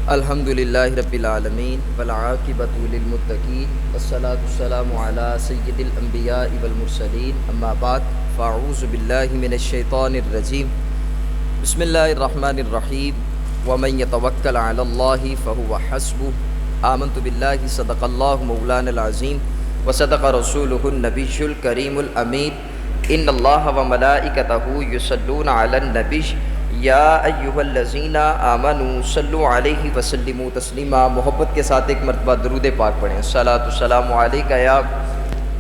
الحمد للہ رب العالمین والعاقبۃ للمتقین والصلاۃ والسلام علی سید الانبیاء والمرسلین اما بعد فاعوذ باللہ من الشیطان الرجیم بسم اللہ الرحمن الرحیم ومن یتوکل علی اللہ فہو حسبہ آمنت باللہ صدق اللہ مولانا العظیم وصدق رسولہ النبی الکریم الامین ان اللہ وملائکتہ یصلون علی النبی یا ایہا الذین آمنوا صلوا علیہ وسلموا تسلیما۔ محبت کے ساتھ ایک مرتبہ درود پاک پڑھیں۔ الصلاۃ والسلام علیک یا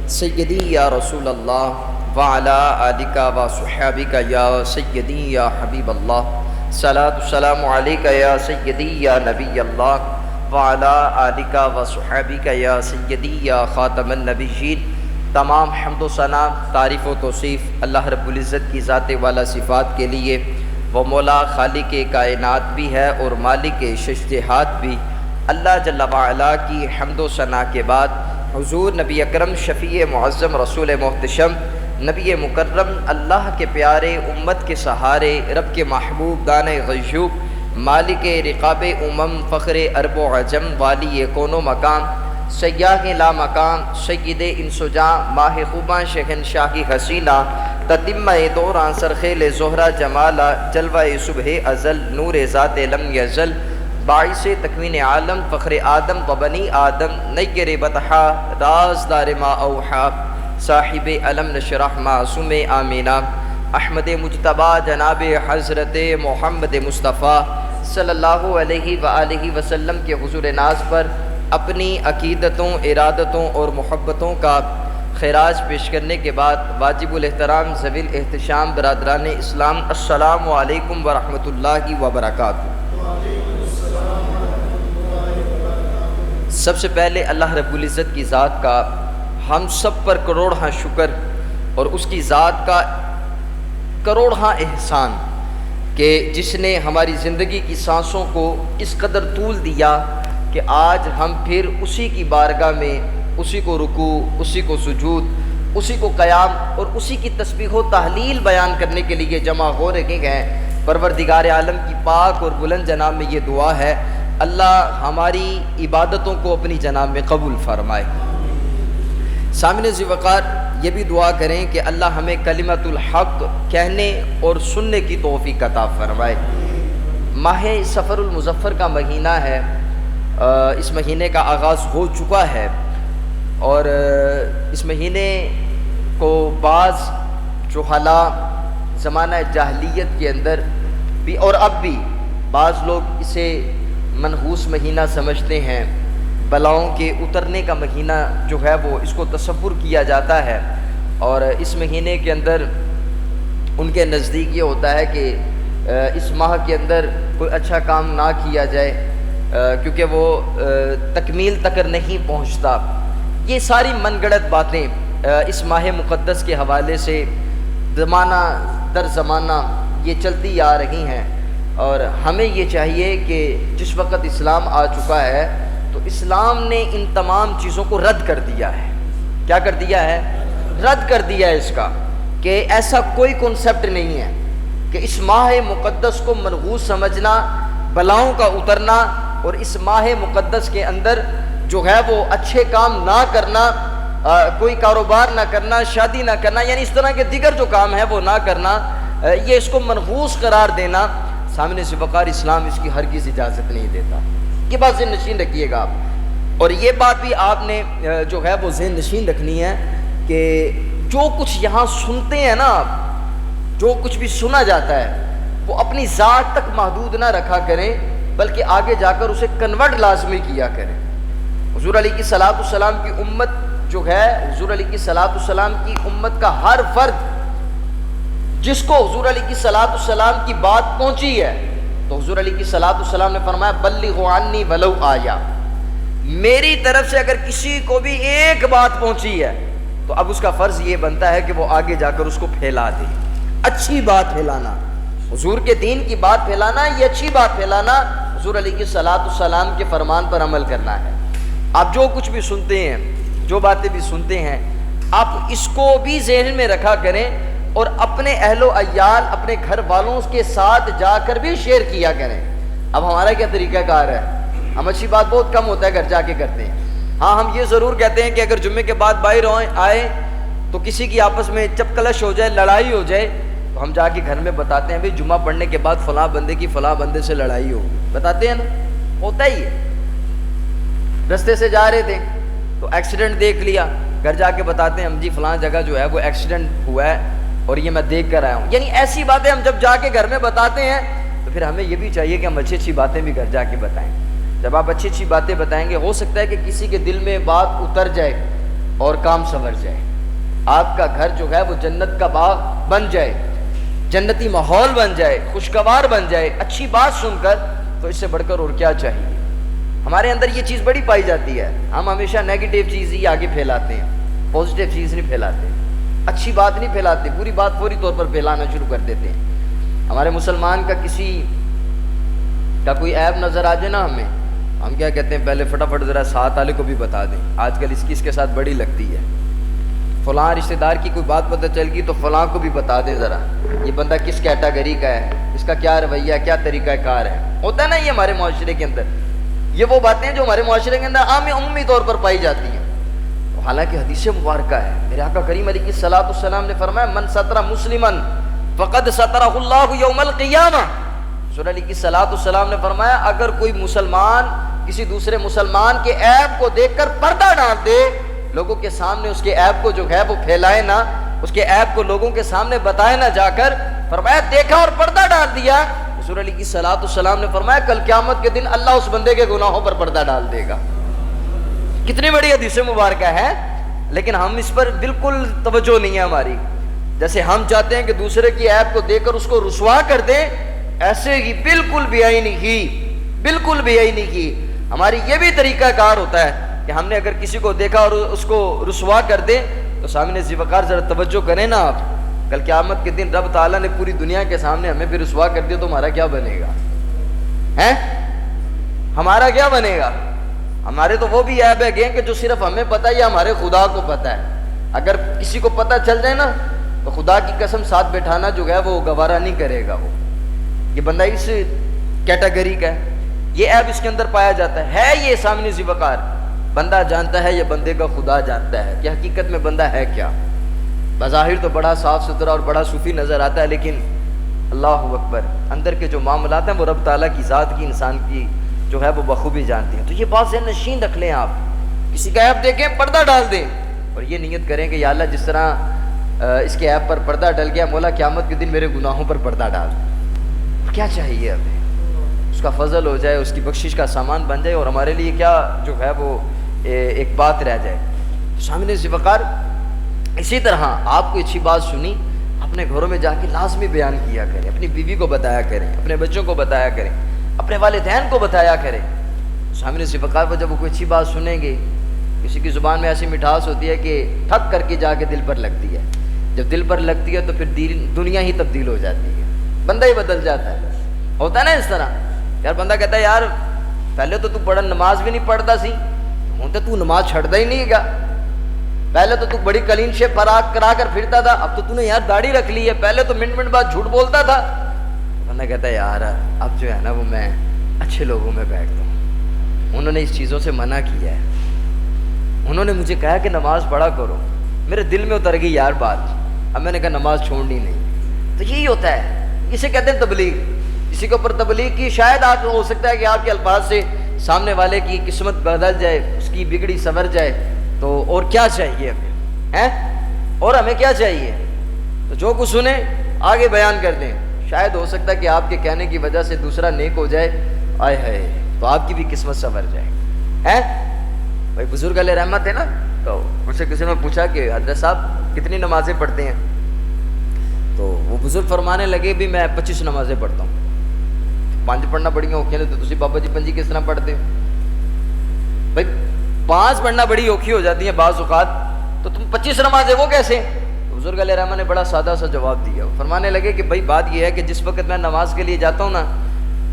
سیدی یا رسول اللہ وعلی آلک و صحابک یا سیدی یا حبیب اللہ۔ الصلاۃ والسلام علیک یا سیدی یا نبی اللہ وعلی آلک و صحابک یا سیدی یا خاتم النبیین۔ تمام حمد و ثنا، تعریف و توصیف اللہ رب العزت کی ذات والا صفات کے لیے۔ وہ مولا خالق کائنات بھی ہے اور مالک شش جہات بھی۔ اللہ جل وعلا کی حمد و ثنا کے بعد حضور نبی اکرم شفیع معظم رسول محتشم نبی مکرم اللہ کے پیارے امت کے سہارے رب کے محبوب دانے غیوب مالک رقاب فخر عرب و عجم والی کون و مکان سیاہ لا مکان سید انسجاں ماہ خوباں شہنشاہی حسینہ تتمہ دوران سرخیل زہرہ جمالہ جلوہ صبح ازل نور ذات لم یزل باعث تکوین عالم فخر آدم و بنی آدم نیر بطحا رازدار ما اوحا صاحب علم نشرح معصوم آمینہ احمد مجتبیٰ جناب حضرت محمد مصطفیٰ صلی اللہ علیہ وآلہ وسلم کے حضور ناز پر اپنی عقیدتوں ارادتوں اور محبتوں کا خراج پیش کرنے کے بعد واجب الاحترام ذوی الاحتشام برادران اسلام السلام علیکم ورحمۃ اللہ وبرکاتہ۔ سب سے پہلے اللہ رب العزت کی ذات کا ہم سب پر کروڑہاں شکر اور اس کی ذات کا کروڑہاں احسان کہ جس نے ہماری زندگی کی سانسوں کو اس قدر طول دیا کہ آج ہم پھر اسی کی بارگاہ میں اسی کو رکوع، اسی کو سجود، اسی کو قیام اور اسی کی تسبیح و تحلیل بیان کرنے کے لیے جمع ہو رہے ہیں۔ پروردگار عالم کی پاک اور بلند جناب میں یہ دعا ہے اللہ ہماری عبادتوں کو اپنی جناب میں قبول فرمائے۔ سامعین ذی وقار یہ بھی دعا کریں کہ اللہ ہمیں کلمۃ الحق کہنے اور سننے کی توفیق عطا فرمائے۔ ماہ سفر المظفر کا مہینہ ہے، اس مہینے کا آغاز ہو چکا ہے اور اس مہینے کو بعض جہلاء زمانہ جاہلیت کے اندر بھی اور اب بھی بعض لوگ اسے منحوس مہینہ سمجھتے ہیں، بلاؤں کے اترنے کا مہینہ جو ہے وہ اس کو تصور کیا جاتا ہے، اور اس مہینے کے اندر ان کے نزدیک یہ ہوتا ہے کہ اس ماہ کے اندر کوئی اچھا کام نہ کیا جائے کیونکہ وہ تکمیل تک نہیں پہنچتا۔ یہ ساری من گڑت باتیں اس ماہ مقدس کے حوالے سے زمانہ در زمانہ یہ چلتی آ رہی ہیں، اور ہمیں یہ چاہیے کہ جس وقت اسلام آ چکا ہے تو اسلام نے ان تمام چیزوں کو رد کر دیا ہے۔ کیا کر دیا ہے؟ رد کر دیا ہے اس کا، کہ ایسا کوئی کنسپٹ نہیں ہے کہ اس ماہ مقدس کو منحوس سمجھنا، بلاؤں کا اترنا اور اس ماہ مقدس کے اندر جو ہے وہ اچھے کام نہ کرنا، کوئی کاروبار نہ کرنا، شادی نہ کرنا، یعنی اس طرح کے دیگر جو کام ہیں وہ نہ کرنا، یہ اس کو منحوس قرار دینا، سامنے سے وقار اسلام اس کی ہرگز اجازت نہیں دیتا۔ یہ بات ذہن نشین رکھیے گا آپ، اور یہ بات بھی آپ نے جو ہے وہ ذہن نشین رکھنی ہے کہ جو کچھ یہاں سنتے ہیں نا آپ، جو کچھ بھی سنا جاتا ہے وہ اپنی ذات تک محدود نہ رکھا کریں، بلکہ آگے جا کر اسے کنورٹ لازمی کیا کریں۔ حضور علیہ کی صلاۃ والسلام کی امت جو ہے، حضور علیہ کی صلاۃ والسلام کی امت کا ہر فرد جس کو حضور علیہ کی صلاۃ والسلام کی بات پہنچی ہے تو حضور علیہ کی صلاۃ والسلام نے فرمایا بلغوا عنی ولو آیا، میری طرف سے اگر کسی کو بھی ایک بات پہنچی ہے تو اب اس کا فرض یہ بنتا ہے کہ وہ آگے جا کر اس کو پھیلا دے۔ اچھی بات پھیلانا، حضور کے دین کی بات پھیلانا، یہ اچھی بات پھیلانا، حضور علیہ کی صلاۃ والسلام کے فرمان پر عمل کرنا ہے۔ آپ جو کچھ بھی سنتے ہیں، جو باتیں بھی سنتے ہیں، آپ اس کو بھی ذہن میں رکھا کریں اور اپنے اہل و عیال، اپنے گھر والوں کے ساتھ جا کر بھی شیئر کیا کریں۔ اب ہمارا کیا طریقہ کار ہے؟ ہم اچھی بات بہت کم ہوتا ہے گھر جا کے کرتے ہیں. ہاں ہم یہ ضرور کہتے ہیں کہ اگر جمعے کے بعد باہر آئے تو کسی کی آپس میں چپ کلش ہو جائے, لڑائی ہو جائے, تو ہم جا کے گھر میں بتاتے ہیں بھئی جمعہ پڑھنے کے بعد فلاں بندے کی فلاں بندے سے لڑائی ہو. بتاتے ہیں نا, ہوتا ہی ہے. رستے سے جا رہے تھے تو ایکسیڈنٹ دیکھ لیا, گھر جا کے بتاتے ہیں ہم جی فلاں جگہ جو ہے وہ ایکسیڈنٹ ہوا ہے اور یہ میں دیکھ کر آیا ہوں. یعنی ایسی باتیں ہم جب جا کے گھر میں بتاتے ہیں تو پھر ہمیں یہ بھی چاہیے کہ ہم اچھی اچھی باتیں بھی گھر جا کے بتائیں. جب آپ اچھی اچھی باتیں بتائیں گے, ہو سکتا ہے کہ کسی کے دل میں بات اتر جائے اور کام سنور جائے. آپ کا گھر جو ہے وہ جنت کا باغ بن جائے, جنتی ماحول بن جائے, خوشگوار بن جائے اچھی بات سن کر. تو اس سے بڑھ کر اور کیا چاہیے؟ ہمارے اندر یہ چیز بڑی پائی جاتی ہے, ہم ہمیشہ نیگیٹو چیز ہی آگے پھیلاتے ہیں, پازیٹیو چیز نہیں پھیلاتے, اچھی بات نہیں پھیلاتے, پوری بات فوری طور پر پھیلانا شروع کر دیتے ہیں. ہمارے مسلمان کا کسی کا کوئی عیب نظر آ جائے نا ہمیں, ہم کیا کہتے ہیں پہلے فٹافٹ ذرا ساتھ والے کو بھی بتا دیں. آج کل اس کے ساتھ بڑی لگتی ہے, فلاں رشتہ دار کی کوئی بات پتہ چل گئی تو فلاں کو بھی بتا دیں ذرا یہ بندہ کس کیٹاگری کا ہے, اس کا کیا رویہ, کیا طریقہ کار ہے. ہوتا ہے نا یہ ہمارے معاشرے کے اندر, یہ وہ باتیں ہیں جو ہمارے معاشرے کے اندر عام عمومی طور پر پائی جاتی ہیں. حالانکہ حدیث مبارکہ ہے, میرے آقا کریم علیہ الصلوۃ والسلام نے فرمایا من ستر مسلمن فقد سترہ اللہ یوم القیامہ. رسول علیہ الصلوۃ والسلام نے فرمایا اگر کوئی مسلمان کسی دوسرے مسلمان کے عیب کو دیکھ کر پردہ ڈال دے, لوگوں کے سامنے اس کے عیب کو جو ہے وہ پھیلائے نہ, اس کے عیب کو لوگوں کے سامنے بتائے نہ جا کر, فرمایا دیکھا اور پردہ ڈال دیا. رسول علیہ الصلوۃ والسلام نے فرمایا کل قیامت کے دن اللہ اس بندے کے گناہوں پر پردہ ڈال دے گا. کتنی بڑی حدیث مبارکہ ہے, لیکن ہم اس پر بالکل توجہ نہیں ہے ہماری. جیسے ہم چاہتے ہیں کہ دوسرے کی عیب کو دیکھ کر اس کو رسوا کر دیں, ایسے ہی بالکل بھی آئی نہیں کی, بالکل بھی آئی نہیں کی. ہماری یہ بھی طریقہ کار ہوتا ہے کہ ہم نے اگر کسی کو دیکھا اور اس کو رسوا کر دیں تو سامنے ذی وقار ذرا توجہ کریں نا آپ. کل قیامت کے دن رب تعالیٰ نے پوری دنیا کے سامنے ہمیں بھی رسوا کر دیا تو ہمارا کیا بنے گا؟ ہیں ہمارا کیا بنے گا؟ ہمارے تو وہ بھی عیب ہے کہ جو صرف ہمیں پتہ ہے یا ہمارے خدا کو پتہ ہے. اگر کسی کو پتہ چل جائے نا تو خدا کی قسم ساتھ بیٹھانا جو ہے وہ گوارا نہیں کرے گا. وہ یہ بندہ اس کیٹیگری کا ہے, یہ عیب اس کے اندر پایا جاتا ہے. یہ سامنے ذی وقار بندہ جانتا ہے, یہ بندے کا خدا جانتا ہے کہ حقیقت میں بندہ ہے کیا. بظاہر تو بڑا صاف ستھرا اور بڑا صوفی نظر آتا ہے, لیکن اللہ اکبر اندر کے جو معاملات ہیں وہ رب تعالیٰ کی ذات کی, انسان کی جو ہے وہ بخوبی جانتی ہیں. تو یہ بات ذہن نشین رکھ لیں, آپ کسی کا عیب دیکھیں پردہ ڈال دیں اور یہ نیت کریں کہ یا اللہ جس طرح اس کے عیب پر پردہ ڈل گیا, مولا قیامت کے دن میرے گناہوں پر پردہ ڈال. کیا چاہیے ہمیں؟ اس کا فضل ہو جائے, اس کی بخشش کا سامان بن جائے, اور ہمارے لیے کیا جو ہے وہ ایک بات رہ جائے. سامنے ذی وقار اسی طرح آپ کو اچھی بات سنی, اپنے گھروں میں جا کے لازمی بیان کیا کریں, اپنی بیوی کو بتایا کریں, اپنے بچوں کو بتایا کریں, اپنے والدین کو بتایا کریں. سامنے ذی وقار پر جب وہ کوئی اچھی بات سنیں گے, کسی کی زبان میں ایسی مٹھاس ہوتی ہے کہ ٹھک کر کے جا کے دل پر لگتی ہے. جب دل پر لگتی ہے تو پھر دنیا ہی تبدیل ہو جاتی ہے, بندہ ہی بدل جاتا ہے. ہوتا ہے نا اس طرح, یار بندہ کہتا ہے یار پہلے تو بڑا نماز بھی نہیں پڑھتا سی, ہوں تو نماز چھڑتا ہی نہیں گا. پہلے تو بڑی کلین شیپ فراق کرا کر پھرتا تھا, اب تو نے یار داڑھی رکھ لی ہے, پہلے تو منٹ بعد جھوٹ بولتا تھا. بندہ کہتا ہے یار اب جو ہے نا وہ میں اچھے لوگوں میں بیٹھتا ہوں, انہوں نے اس چیزوں سے منع کیا ہے, انہوں نے مجھے کہا کہ نماز پڑھا کرو, میرے دل میں اتر گئی یار بات, اب میں نے کہا نماز چھوڑنی نہیں. تو یہی ہوتا ہے, اسے کہتے ہیں تبلیغ. کسی کے اوپر تبلیغ کی, شاید آپ ہو سکتا ہے کہ آپ کے الفاظ سے سامنے والے کی قسمت بدل جائے, اس کی بگڑی سنور جائے. تو اور کیا چاہیے ہمیں, ہیں اور ہمیں کیا چاہیے؟ تو جو کچھ سنیں آگے بیان کر دیں. شاید ہو سکتا ہے کہ آپ کے کہنے کی وجہ سے دوسرا نیک ہو جائے, آئے ہے تو آپ کی بھی قسمت سنور جائے. ہیں بھائی بزرگ علیہ رحمت ہے نا, تو ان سے کسی نے پوچھا کہ حضرت صاحب کتنی نمازیں پڑھتے ہیں؟ تو وہ بزرگ فرمانے لگے بھی میں 25 نمازیں پڑھتا ہوں. 5 پڑھنا بڑی اوکھی نے, تو تسی بابا جی 5 کس طرح پڑھتے ہو؟ بھائی 5 پڑھنا بڑی اوکھی ہو جاتی ہیں بعض اوقات, تو تم 25 نمازیں وہ کیسے؟ بزرگ علیہ رحمٰن نے بڑا سادہ سا جواب دیا. فرمانے لگے کہ بھائی بات یہ ہے کہ جس وقت میں نماز کے لیے جاتا ہوں نا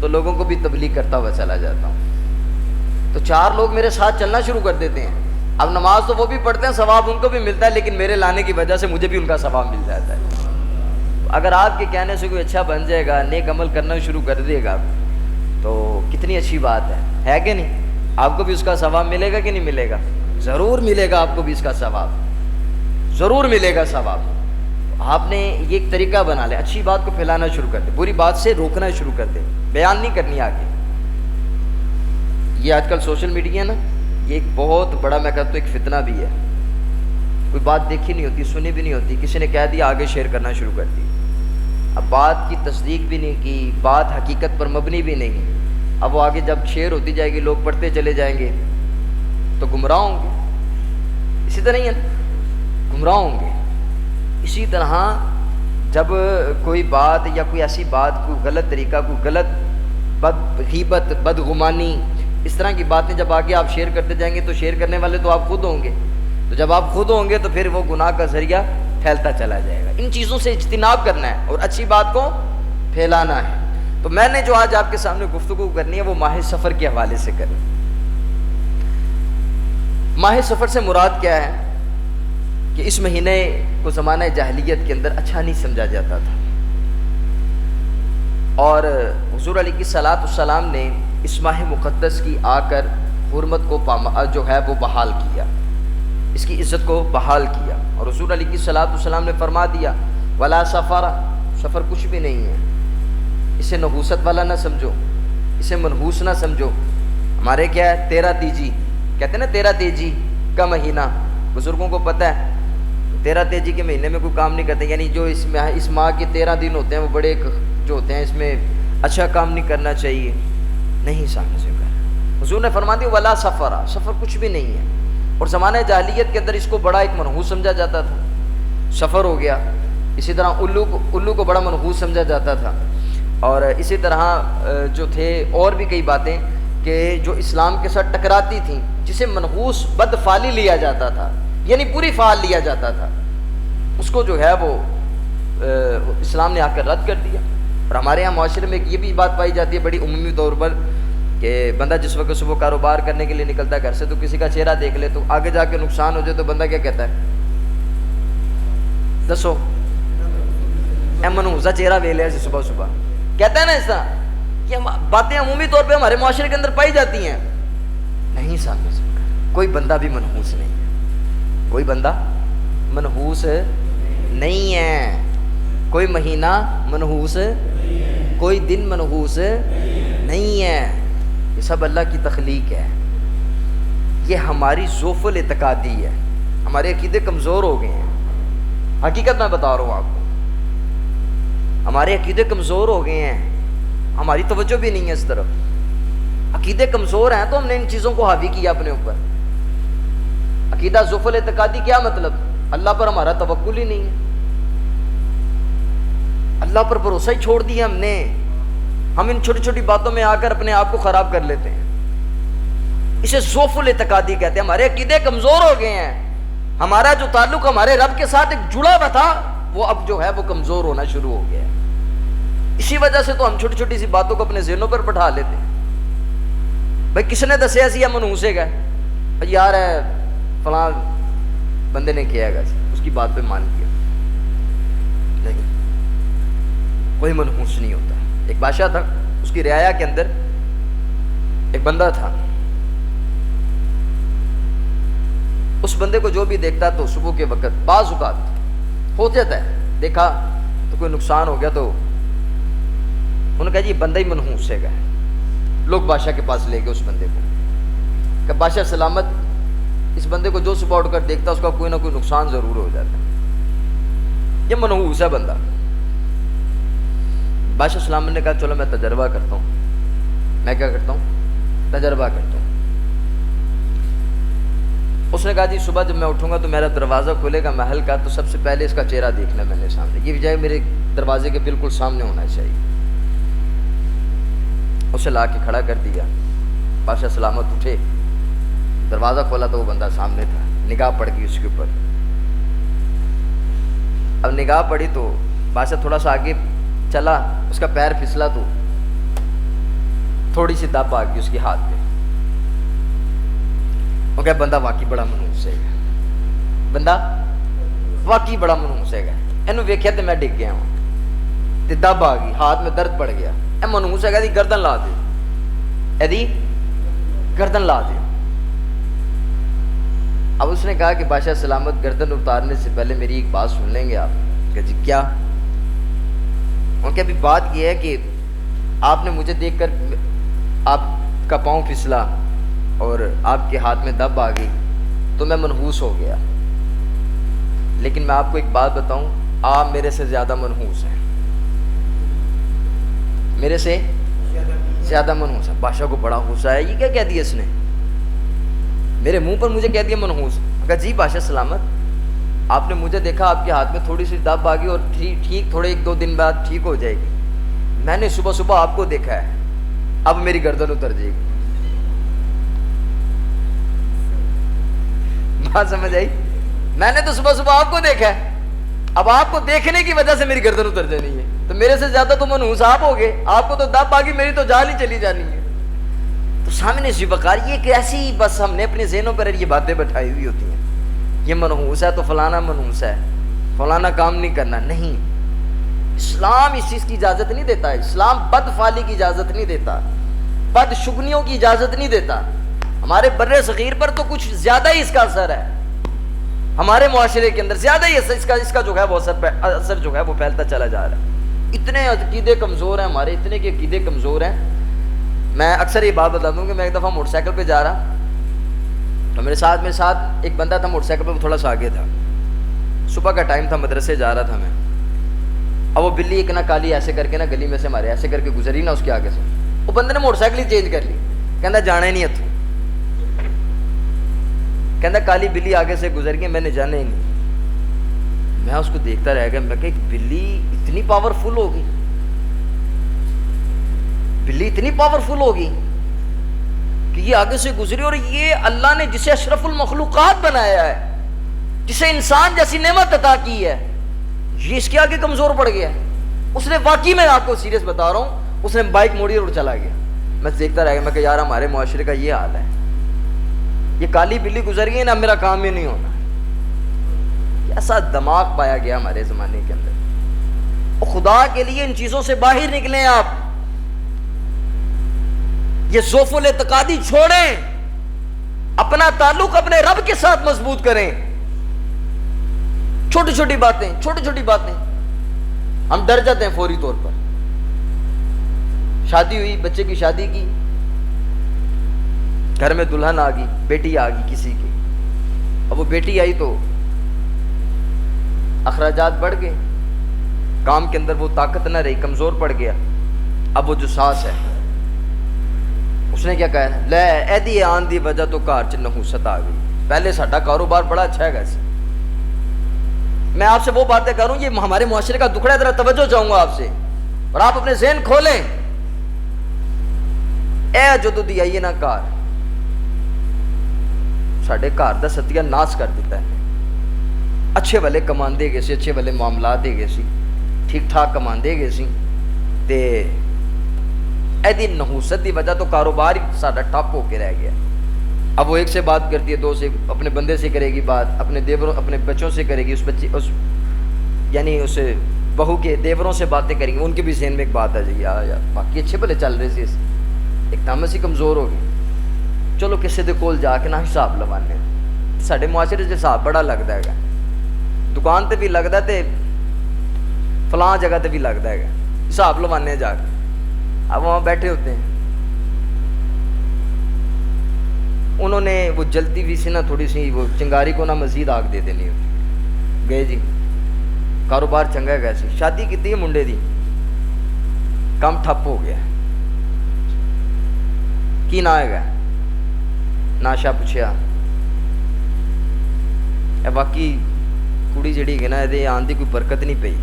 تو لوگوں کو بھی تبلیغ کرتا ہوا چلا جاتا ہوں, تو 4 لوگ میرے ساتھ چلنا شروع کر دیتے ہیں. اب نماز تو وہ بھی پڑھتے ہیں, ثواب ان کو بھی ملتا ہے, لیکن میرے لانے کی وجہ سے مجھے بھی ان کا ثواب مل جاتا ہے. اگر آپ کے کہنے سے کوئی اچھا بن جائے گا, نیک عمل کرنا شروع کر دے گا, تو کتنی اچھی بات ہے کہ نہیں؟ آپ کو بھی اس کا ثواب ملے گا کہ نہیں ملے گا؟ ضرور ملے گا، آپ کو بھی اس کا ثواب ضرور ملے گا ثواب۔ آپ نے یہ ایک طریقہ بنا لیا، اچھی بات کو پھیلانا شروع کر دے، بری بات سے روکنا شروع کر دے، بیان نہیں کرنی آگے۔ یہ آج کل سوشل میڈیا نا، یہ ایک بہت بڑا میں کہتا ہوں ایک فتنہ بھی ہے۔ کوئی بات دیکھی نہیں ہوتی، سنی بھی نہیں ہوتی، کسی نے کہہ دیا آگے شیئر کرنا شروع کر دی۔ اب بات کی تصدیق بھی نہیں کی، بات حقیقت پر مبنی بھی نہیں، اب وہ آگے جب شیئر ہوتی جائے گی، لوگ پڑھتے چلے جائیں گے تو گمراہ ہوں گے۔ اسی طرح ہی ہے نا، گمراہ ہوں گے۔ اسی طرح جب کوئی بات یا کوئی ایسی بات، کوئی غلط طریقہ، کوئی غلط غیبت، بدگمانی، اس طرح کی باتیں جب آگے آپ شیئر کرتے جائیں گے تو شیئر کرنے والے تو آپ خود ہوں گے، تو جب آپ خود ہوں گے تو پھر وہ گناہ کا ذریعہ پھیلتا چلا جائے گا۔ ان چیزوں سے اجتناب کرنا ہے اور اچھی بات کو پھیلانا ہے۔ تو میں نے جو آج آپ کے سامنے گفتگو کرنی ہے وہ ماہ سفر کے حوالے سے کرنی۔ ماہ سفر سے مراد کیا ہے کہ اس مہینے کو زمانہ جاہلیت کے اندر اچھا نہیں سمجھا جاتا تھا، اور حضور علیہ الصلوۃ والسلام نے اس ماہ مقدس کی آ کر حرمت کو جو ہے وہ بحال کیا، اس کی عزت کو بحال کیا، اور حضور علیہ الصلوۃ والسلام نے فرما دیا ولا سفر، سفر کچھ بھی نہیں ہے، اسے نحوست والا نہ سمجھو، اسے منحوس نہ سمجھو۔ ہمارے کیا ہے 13 تیجی کہتے ہیں نا، 13 تیجی کا مہینہ، بزرگوں کو پتہ ہے 13 تیجی کے مہینے میں کوئی کام نہیں کرتے، یعنی جو اس ماہ کے 13 دن ہوتے ہیں وہ بڑے جو ہوتے ہیں، اس میں اچھا کام نہیں کرنا چاہیے، نہیں سامنے سے کر۔ حضور نے فرما دیا ولا سفر، سفر کچھ بھی نہیں ہے، اور زمانہ جاہلیت کے اندر اس کو بڑا ایک منحوس سمجھا جاتا تھا، سفر ہو گیا۔ اسی طرح الو کو بڑا منحوس سمجھا جاتا تھا، اور اسی طرح جو تھے اور بھی کئی باتیں کہ جو اسلام کے ساتھ ٹکراتی تھیں، جسے منحوس بدفعلی لیا جاتا تھا، یعنی پوری فعال لیا جاتا تھا، اس کو جو ہے وہ اسلام نے آ کر رد کر دیا۔ اور ہمارے یہاں معاشرے میں یہ بھی بات پائی جاتی ہے بڑی عمومی طور پر کہ بندہ جس وقت صبح کاروبار کرنے کے لیے نکلتا ہے گھر سے، تو کسی کا چہرہ دیکھ لے تو آگے جا کے نقصان ہو جائے تو بندہ کیا کہتا ہے؟ دسو، اے منحوسا چہرہ وے لیا صبح صبح، کہتا ہے نا اس طرح کہ باتیں عمومی طور پہ ہمارے معاشرے کے اندر پائی جاتی ہیں۔ نہیں سامنے سے کوئی بندہ بھی منحوس نہیں ہے، کوئی بندہ منحوس نہیں ہے، کوئی مہینہ منحوس، کوئی دن منحوس نہیں ہے، یہ سب اللہ کی تخلیق ہے۔ یہ ہماری ضعف الاعتقادی ہے، ہمارے عقیدے کمزور ہو گئے ہیں، حقیقت میں بتا رہا ہوں آپ کو، ہمارے عقیدے کمزور ہو گئے ہیں، ہماری توجہ بھی نہیں ہے اس طرف، عقیدے کمزور ہیں تو ہم نے ان چیزوں کو حاوی کیا اپنے اوپر۔ عقیدہ ضعف الاعتقادی کیا مطلب؟ اللہ پر ہمارا توکل ہی نہیں ہے، اللہ پر بھروسہ ہی چھوڑ دیا ہم نے، ہم ان چھوٹی چھوٹی باتوں میں آ کر اپنے آپ کو خراب کر لیتے ہیں، اسے ضعف الاعتقادی کہتے ہیں۔ ہمارے عقیدے کمزور ہو گئے ہیں، ہمارا جو تعلق ہمارے رب کے ساتھ ایک جڑا ہوا تھا وہ اب جو ہے وہ کمزور ہونا شروع ہو گیا ہے۔ اسی وجہ سے تو ہم چھوٹی چھوٹی سی باتوں کو اپنے ذہنوں پر بٹھا لیتے ہیں۔ بھائی کس نے دسیا سی منحوسے گا یار ہے فلاں بندے نے کیا گا، اس کی بات پہ مان لیا، نہیں، کوئی منحوس نہیں ہوتا۔ ایک بادشاہ تھا، اس کی رعایا کے اندر ایک بندہ تھا، اس بندے کو جو بھی دیکھتا تو صبح کے وقت بعض اوقات ہو جاتا ہے، دیکھا تو کوئی نقصان ہو گیا تو انہوں نے کہا جی بندہ ہی منحوس ہے گا۔ لوگ بادشاہ کے پاس لے گئے اس بندے کو، کہ بادشاہ سلامت، اس بندے کو جو صبح اٹھ کر دیکھتا اس کا کوئی نہ کوئی نقصان ضرور ہو جاتا ہے، یہ منحوس ہے بندہ۔ بادشاہ سلامت نے کہا چلو میں تجربہ کرتا ہوں، میں کیا کرتا ہوں؟ تجربہ کرتا ہوں۔ اس نے کہا جی صبح جب میں اٹھوں گا تو میرا دروازہ کھلے گا محل کا، تو سب سے پہلے اس کا چہرہ دیکھنا میں نے سامنے، یہ بجائے میرے دروازے کے بالکل سامنے ہونا چاہیے۔ اسے لا کے کھڑا کر دیا، بادشاہ سلامت اٹھے، دروازہ کھولا تو وہ بندہ سامنے تھا، نگاہ پڑ گئی اس کے اوپر۔ اب نگاہ پڑی تو بادشاہ تھوڑا سا آگے چلا، اس کا پیر پھسلا تو تھوڑی سی دب آ گئی اس کے ہاتھ پہ۔ وہ کہ بندہ واقعی بڑا منحوس ہے گا، بندہ واقعی بڑا منحوس ہے گا، اینو ویکھیا تے میں ڈگ گیا ہوں تے دب آ گئی، ہاتھ میں درد پڑ گیا، اے منحوس ہے گا دی گردن لا دے۔ ایدی گردن لا دیا. اب اس نے کہا کہ بادشاہ سلامت گردن اتارنے سے پہلے میری ایک بات سن لیں گے آپ؟ کہ جی کیا؟ ان کی ابھی بات یہ ہے کہ آپ نے مجھے دیکھ کر آپ کا پاؤں پھسلا اور آپ کے ہاتھ میں دب آ گئی تو میں منحوس ہو گیا. لیکن میں آپ کو ایک بات بتاؤں، آپ میرے سے زیادہ منحوس ہیں، میرے سے زیادہ منحوس ہے. بادشاہ کو بڑا غصہ ہے، یہ کیا کہہ دیا اس نے؟ میرے منہ پر مجھے کہہ دیا منحوس. کہا جی بادشاہ سلامت، آپ نے مجھے دیکھا آپ کے ہاتھ میں تھوڑی سی دب آ گئی اور ٹھیک تھوڑے 1-2 دن بعد ٹھیک ہو جائے گی. میں نے صبح صبح آپ کو دیکھا ہے، اب میری گردن اتر جائے گی. بات سمجھ آئی؟ میں نے تو صبح صبح آپ کو دیکھا ہے، اب آپ کو دیکھنے کی وجہ سے میری گردن اتر جانی ہے. تو میرے سے زیادہ تو منحوس آپ ہو گئے، آپ کو تو دب آ گئی، میری تو جان ہی چلی جانی ہے. تو سامنے سی وقار، یہ کیسی بس ہم نے اپنے ذہنوں پر یہ باتیں بٹھائی ہوئی ہوتی ہیں. یہ منحوس ہے تو فلانا منحوس ہے، فلانا کام نہیں کرنا. نہیں، اسلام اس چیز کی اجازت نہیں دیتا. اسلام بد فعلی کی اجازت نہیں دیتا، بد شگنیوں کی اجازت نہیں دیتا. ہمارے بر صغیر پر تو کچھ زیادہ ہی اس کا اثر ہے، ہمارے معاشرے کے اندر زیادہ ہی اس کا جو ہے وہ اثر جو ہے وہ پھیلتا چلا جا رہا ہے. اتنے عقیدے کمزور ہیں ہمارے، اتنے کے عقیدے کمزور ہیں. میں اکثر یہ بات بتا دوں کہ میں ایک دفعہ موٹر سائیکل پہ جا رہا تو میرے ساتھ ایک بندہ تھا موٹر سائیکل پہ، وہ تھوڑا سا آگے تھا. صبح کا ٹائم تھا، مدرسے جا رہا تھا میں. اب وہ بلی ایک نا کالی ایسے کر کے نا گلی میں سے ہمارے ایسے کر کے گزری نا اس کے آگے سے. وہ بندے نے موٹر سائیکل ہی چینج کر لی، کہنا جانا ہی نہیں اتوں. کہنا کالی بلی آگے سے گزر گئی، میں نے جانا ہی نہیں. میں اس کو دیکھتا رہ گیا. میں کہ بلی اتنی پاورفل ہوگی، بلی اتنی پاورفل ہوگی کہ یہ آگے سے گزری. اور یہ اللہ نے جسے اشرف المخلوقات بنایا ہے، جسے انسان جیسی نعمت عطا کی ہے، یہ اس کے آگے کمزور پڑ گیا. اس نے واقعی، میں آپ کو سیریس بتا رہا ہوں، اس نے بائک موڑی اور چلا گیا. میں دیکھتا رہ گیا. میں کہ یار ہمارے معاشرے کا یہ حال ہے، یہ کالی بلی گزر گئی نا، میرا کام ہی نہیں ہونا. ایسا دماغ پایا گیا ہمارے زمانے کے اندر. خدا کے لیے ان چیزوں سے باہر نکلیں آپ. یہ ذوف الاعتقادی چھوڑیں، اپنا تعلق اپنے رب کے ساتھ مضبوط کریں. چھوٹی چھوٹی باتیں ہم ڈر جاتے ہیں فوری طور پر. شادی ہوئی، بچے کی شادی کی، گھر میں دلہن آ گئی، بیٹی آ گئی کسی کی. اب وہ بیٹی آئی تو اخراجات بڑھ گئے، کام کے اندر وہ طاقت نہ رہی، کمزور پڑ گیا. اب وہ جو ساس ہے اس نے کیا کہا، لے ایدی آن دی وجہ تو کار چ نحوست آ گئی. پہلے ساڈا کاروبار بڑا اچھا ہے گا. میں آپ سے وہ باتیں کروں، یہ ہمارے معاشرے کا دکھڑا ہے. ذرا توجہ چاہوں گا آپ سے، اور آپ اپنے ذہن کھولیں. اے جدو دی آئیے نا کار، ساڈے گھر دا ستیہ ناس کر دیتا ہے. اچھے والے کماندے گئے سی، اچھے والے معاملات دے گئے سی، ٹھیک ٹھاک کماندے گئے سی. تے ایدی نحوست دی وجہ تو کاروبار ہی ساڈا ٹپ ہو کے رہ گیا. اب وہ ایک سے بات کرتی ہے، دو سے، اپنے بندے سے کرے گی بات، اپنے دیوروں اپنے بچوں سے کرے گی، یعنی اس بہو کے دیوروں سے باتیں کریں گی. ان کے بھی ذہن میں ایک بات آ جائے گی، یار باقی اچھے بھلے چل رہے سی، ایک دم سی کمزور ہو گئی، چلو کسی دے کول جا کے نہ حساب لوانے. ساڈے معاشرے سے حساب بڑا لگتا ہے، دکان تے بھی لگتا ہے تے فلاں جگہ تے بھی لگتا ہے، حساب لوانے جا کے. اب وہاں بیٹھے ہوتے ہیں، انہوں نے وہ جلتی بھی سی نا تھوڑی سی، وہ چنگاری کو نہ مزید آگ دے دینی ہوتی. گئے جی، کاروبار چنگا ہے. سی شادی کی منڈے دی، کام ٹھپ ہو گیا. کی نہ ہے گا ناشا پوچھیا، اے باقی کڑی جڑی ہے نا، یہ آن دی کوئی برکت نہیں پئی،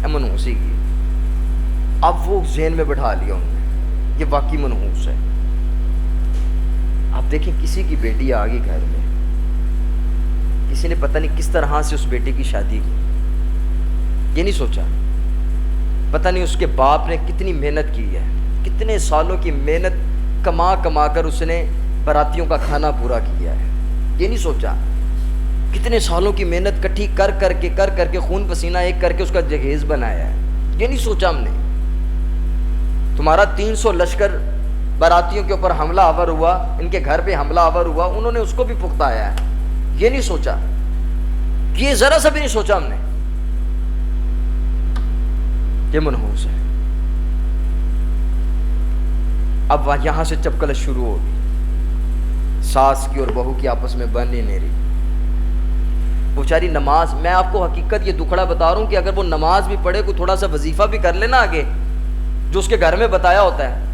اے منحوس ہی گئی. اب وہ ذہن میں بٹھا لیا انہوں نے، یہ واقعی منحوس ہے. آپ دیکھیں کسی کی بیٹی آ گئی گھر میں، کسی نے پتہ نہیں کس طرح سے اس بیٹی کی شادی کی، یہ نہیں سوچا پتہ نہیں اس کے باپ نے کتنی محنت کی ہے، کتنے سالوں کی محنت کما کر اس نے براتیوں کا کھانا پورا کیا ہے. یہ نہیں سوچا کتنے سالوں کی محنت کٹھی کر کے خون پسینہ ایک کر کے اس کا جہیز بنایا ہے. یہ نہیں سوچا ہم نے تمہارا 300 لشکر باراتیوں کے اوپر حملہ آور ہوا، ان کے گھر پہ حملہ آور ہوا، انہوں نے اس کو بھی پھکتایا ہے. یہ نہیں سوچا، یہ ذرا سا بھی نہیں سوچا ہم نے. یہ منحوس ہے. اب یہاں سے چپکلش شروع ہوگی، ساس کی اور بہو کی آپس میں بن ہی نہیں رہی. بیچاری نماز، میں آپ کو حقیقت یہ دکھڑا بتا رہا ہوں کہ اگر وہ نماز بھی پڑھے، کوئی تھوڑا سا وظیفہ بھی کر لینا آگے جو اس کے گھر میں بتایا ہوتا ہے،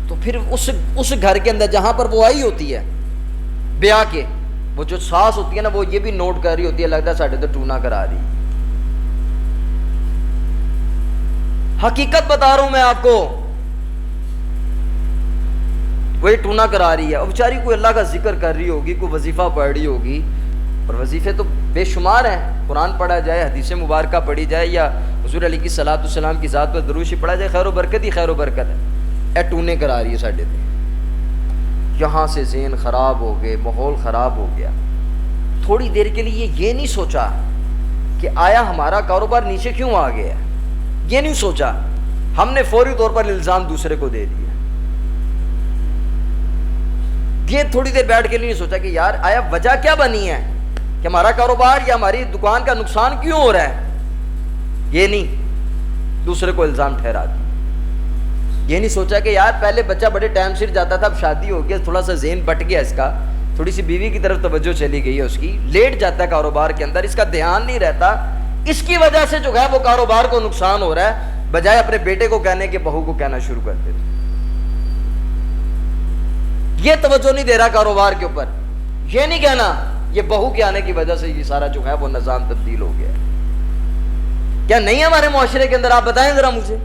تو پھر اس گھر کے اندر جہاں پر وہ آئی ہوتی ہے بیاہ کے، وہ جو ساس ہوتی ہے نا، وہ یہ بھی نوٹ کر رہی ہوتی ہے، لگتا ہے ساڑھے تو ٹونا کرا رہی. حقیقت بتا رہا ہوں میں آپ کو، وہی ٹونا کرا رہی ہے. اور بیچاری کوئی اللہ کا ذکر کر رہی ہوگی، کوئی وظیفہ پڑھ رہی ہوگی، اور وظیفے تو بے شمار ہیں. قرآن پڑھا جائے، حدیث مبارکہ پڑھی جائے، یا حضور علیہ کی صلاۃ والسلام کی ذات پر درود شریف پڑھا جائے، خیر و برکت ہی خیر و برکت ہے. اے ٹونے کرا رہی ہے ساڈے تے. یہاں سے ذہن خراب ہو گئے، ماحول خراب ہو گیا. تھوڑی دیر کے لیے یہ نہیں سوچا کہ آیا ہمارا کاروبار نیچے کیوں آ گیا ہے، یہ نہیں سوچا. ہم نے فوری طور پر الزام دوسرے کو دے دیا. یہ تھوڑی دیر بیٹھ کے نہیں سوچا کہ یار آیا وجہ کیا بنی ہے کہ ہمارا کاروبار یا ہماری دکان کا نقصان کیوں ہو رہا ہے. یہ نہیں، دوسرے کو الزام ٹھہرا دیا. یہ نہیں سوچا کہ یار پہلے بچہ بڑے ٹائم سے جاتا تھا، اب شادی ہو گیا، تھوڑا سا ذہن بٹ گیا اس کا، تھوڑی سی بیوی کی طرف توجہ چلی گئی ہے اس کی، لیٹ جاتا ہے کاروبار کے اندر، اس کا دھیان نہیں رہتا، اس کی وجہ سے جو ہے وہ کاروبار کو نقصان ہو رہا ہے. بجائے اپنے بیٹے کو کہنے کے بہو کو کہنا شروع کر دیتے. یہ توجہ نہیں دے رہا کاروبار کے اوپر. یہ نہیں کہنا یہ بہو کے آنے کی وجہ سے یہ سارا جو ہے وہ نظام تبدیل ہو گیا. کیا نہیں ہے ہمارے معاشرے کے اندر؟ آپ بتائیں ذرا مجھے.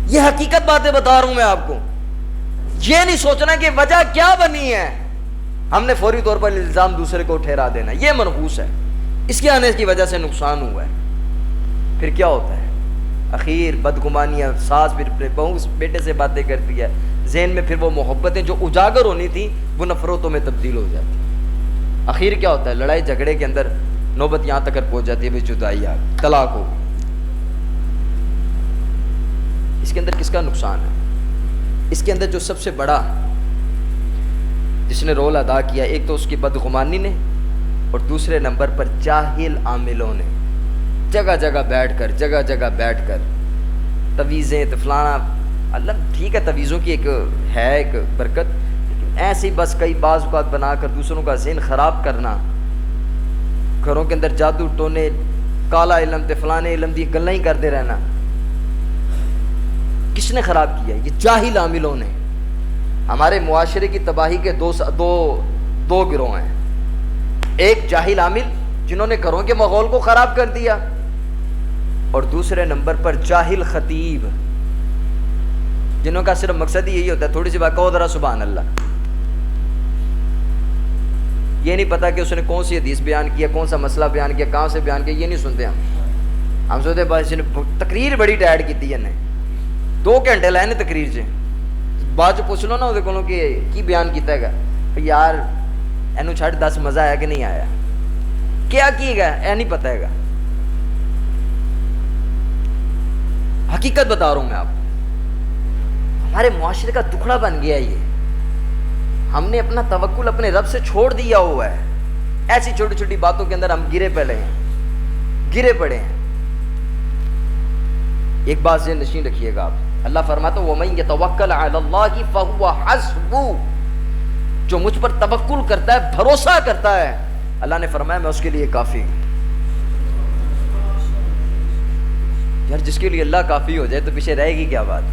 یہ حقیقت باتیں بتا رہا ہوں میں آپ کو. یہ نہیں سوچنا کہ وجہ کیا بنی ہے، ہم نے فوری طور پر الزام دوسرے کو ٹھہرا دینا. یہ منحوس ہے، اس کے آنے کی وجہ سے نقصان ہوا ہے. پھر کیا ہوتا ہے؟ اخیر بدگمانیاں، ساس پھر بہو بیٹے سے باتیں کرتی ہے، ذہن میں پھر وہ محبتیں جو اجاگر ہونی تھی وہ نفرتوں میں تبدیل ہو جاتی. اخیر کیا ہوتا ہے؟ لڑائی جھگڑے کے اندر نوبت یہاں تک پہنچ جاتی ہے، بھائی جدائی آ گئی، طلاق ہو. اس کے اندر کس کا نقصان ہے؟ اس کے اندر جو سب سے بڑا جس نے رول ادا کیا، ایک تو اس کی بدگمانی نے، اور دوسرے نمبر پر جاہل عاملوں نے جگہ جگہ بیٹھ کر تویزیں فلانا. اللہ ٹھیک ہے، تویزوں کی ایک برکت، لیکن ایسے ہی بس کئی بعض اوقات بنا کر دوسروں کا ذہن خراب کرنا، گھروں کے اندر جادو ٹونے، کالا علم تے فلانے علم دی گلیں ہی کرتے رہنا. کس نے خراب کیا؟ یہ جاہل عاملوں نے. ہمارے معاشرے کی تباہی کے دو گروہ ہیں. ایک جاہل عامل جنہوں نے گھروں کے ماحول کو خراب کر دیا، اور دوسرے نمبر پر جاہل خطیب جنہوں کا صرف مقصد ہی یہی ہوتا ہے تھوڑی سی بات کہو ذرا سبحان اللہ. یہ نہیں پتا کہ اس نے کون سی حدیث بیان کیا، کون سا مسئلہ بیان کیا، کہاں سے بیان کیا، یہ نہیں سنتے ہم سنتے بس تقریر بڑی ٹائٹ کی ہے، 2 گھنٹے لائے نے تقریر سے. بعد چ پوچھ لو نا وہ کو کہ کی بیان کیتا ہے، یار اینو چھڑ 10 مزہ آیا کہ نہیں آیا، کیا کی گا اے نہیں پتا ہے. حقیقت بتا رہا ہوں میں آپ کو. ہمارے معاشرے کا دکھڑا بن گیا یہ. ہم نے اپنا توکل اپنے رب سے چھوڑ دیا ہوا ہے. ایسی چھوٹی چھوٹی باتوں کے اندر ہم گرے پڑے ہیں. ایک بات ذہن نشین رکھیے گا آپ، اللہ فرماتا وَمَن يَتَوَكَّلْ عَلَى اللَّهِ فَهُوَ حَسْبُهُ، جو مجھ پر توکل کرتا ہے، بھروسہ کرتا ہے، اللہ نے فرمایا میں اس کے لیے کافی ہوں. یار جس کے لیے اللہ کافی ہو جائے تو پیچھے رہے گی کیا بات؟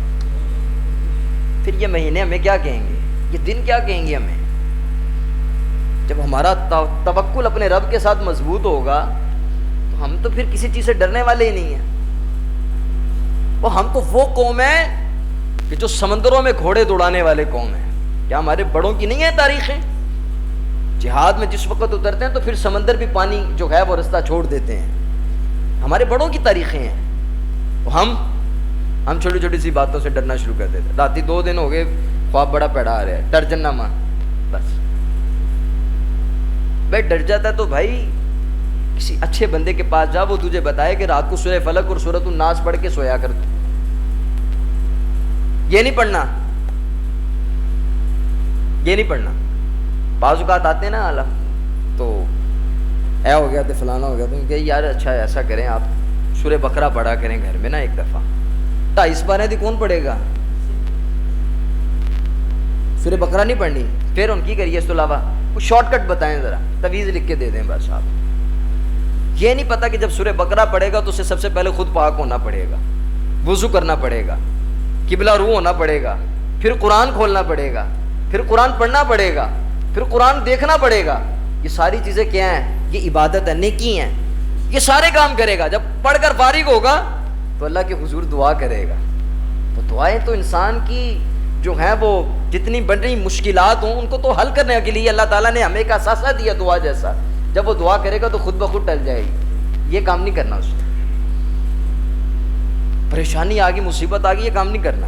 پھر یہ مہینے ہمیں کیا کہیں گے، یہ دن کیا کہیں گے ہمیں؟ جب ہمارا توکل اپنے رب کے ساتھ مضبوط ہوگا تو ہم تو پھر کسی چیز سے ڈرنے والے ہی نہیں ہیں. ہم تو وہ قوم ہے کہ جو سمندروں میں گھوڑے دوڑانے والے قوم ہیں. کیا ہمارے بڑوں کی نہیں ہے تاریخیں؟ جہاد میں جس وقت اترتے ہیں تو پھر سمندر بھی پانی جو ہے وہ رستہ چھوڑ دیتے ہیں. ہمارے بڑوں کی تاریخیں ہیں. ہم چھوٹی چھوٹی سی باتوں سے ڈرنا شروع کر دیتے. راتی 2 دن ہو گئے خواب بڑا پیڑا آ رہا ہے، ڈر جنا ماں. بس بھائی ڈر جاتا ہے تو بھائی کسی اچھے بندے کے پاس جا، وہ تجھے بتائے کہ رات کو سورہ فلق اور سورۃ الناس پڑھ کے سویا کر. یہ نہیں پڑھنا یہ نہیں پڑھنا. بعض اوقات آتے ہیں نا عالم تو اے ہو گیا تو فلانا ہو گیا تو کہ یار اچھا ایسا کریں آپ سورہ بقرہ پڑھا کریں گھر میں نا ایک دفعہ. 2.5 پارے دی کون پڑھے گا؟ سورہ بقرہ نہیں پڑھنی. پھر ان کی کریے اس تو علاوہ کچھ شارٹ کٹ بتائیں, ذرا تویز لکھ کے دے دیں بس. آپ یہ نہیں پتا کہ جب سورہ بقرہ پڑھے گا تو اسے سب سے پہلے خود پاک ہونا پڑے گا, وضو کرنا پڑے گا, قبلہ رو ہونا پڑے گا, پھر قرآن کھولنا پڑے گا, پھر قرآن پڑھنا پڑے گا, پھر قرآن دیکھنا پڑے گا. یہ ساری چیزیں کیا ہیں؟ یہ عبادت ہے, نیکی ہیں. یہ سارے کام کرے گا. جب پڑھ کر فارغ ہوگا تو اللہ کے حضور دعا کرے گا. تو دعائیں تو انسان کی جو ہیں وہ جتنی بڑی مشکلات ہوں ان کو تو حل کرنے کے لیے اللہ تعالیٰ نے ہمیں ایک اثاثہ دیا دعا جیسا. جب وہ دعا کرے گا تو خود بخود ٹل جائے گی. یہ کام نہیں کرنا. اس نے پریشانی آ گئی, مصیبت آ گئی, یہ کام نہیں کرنا.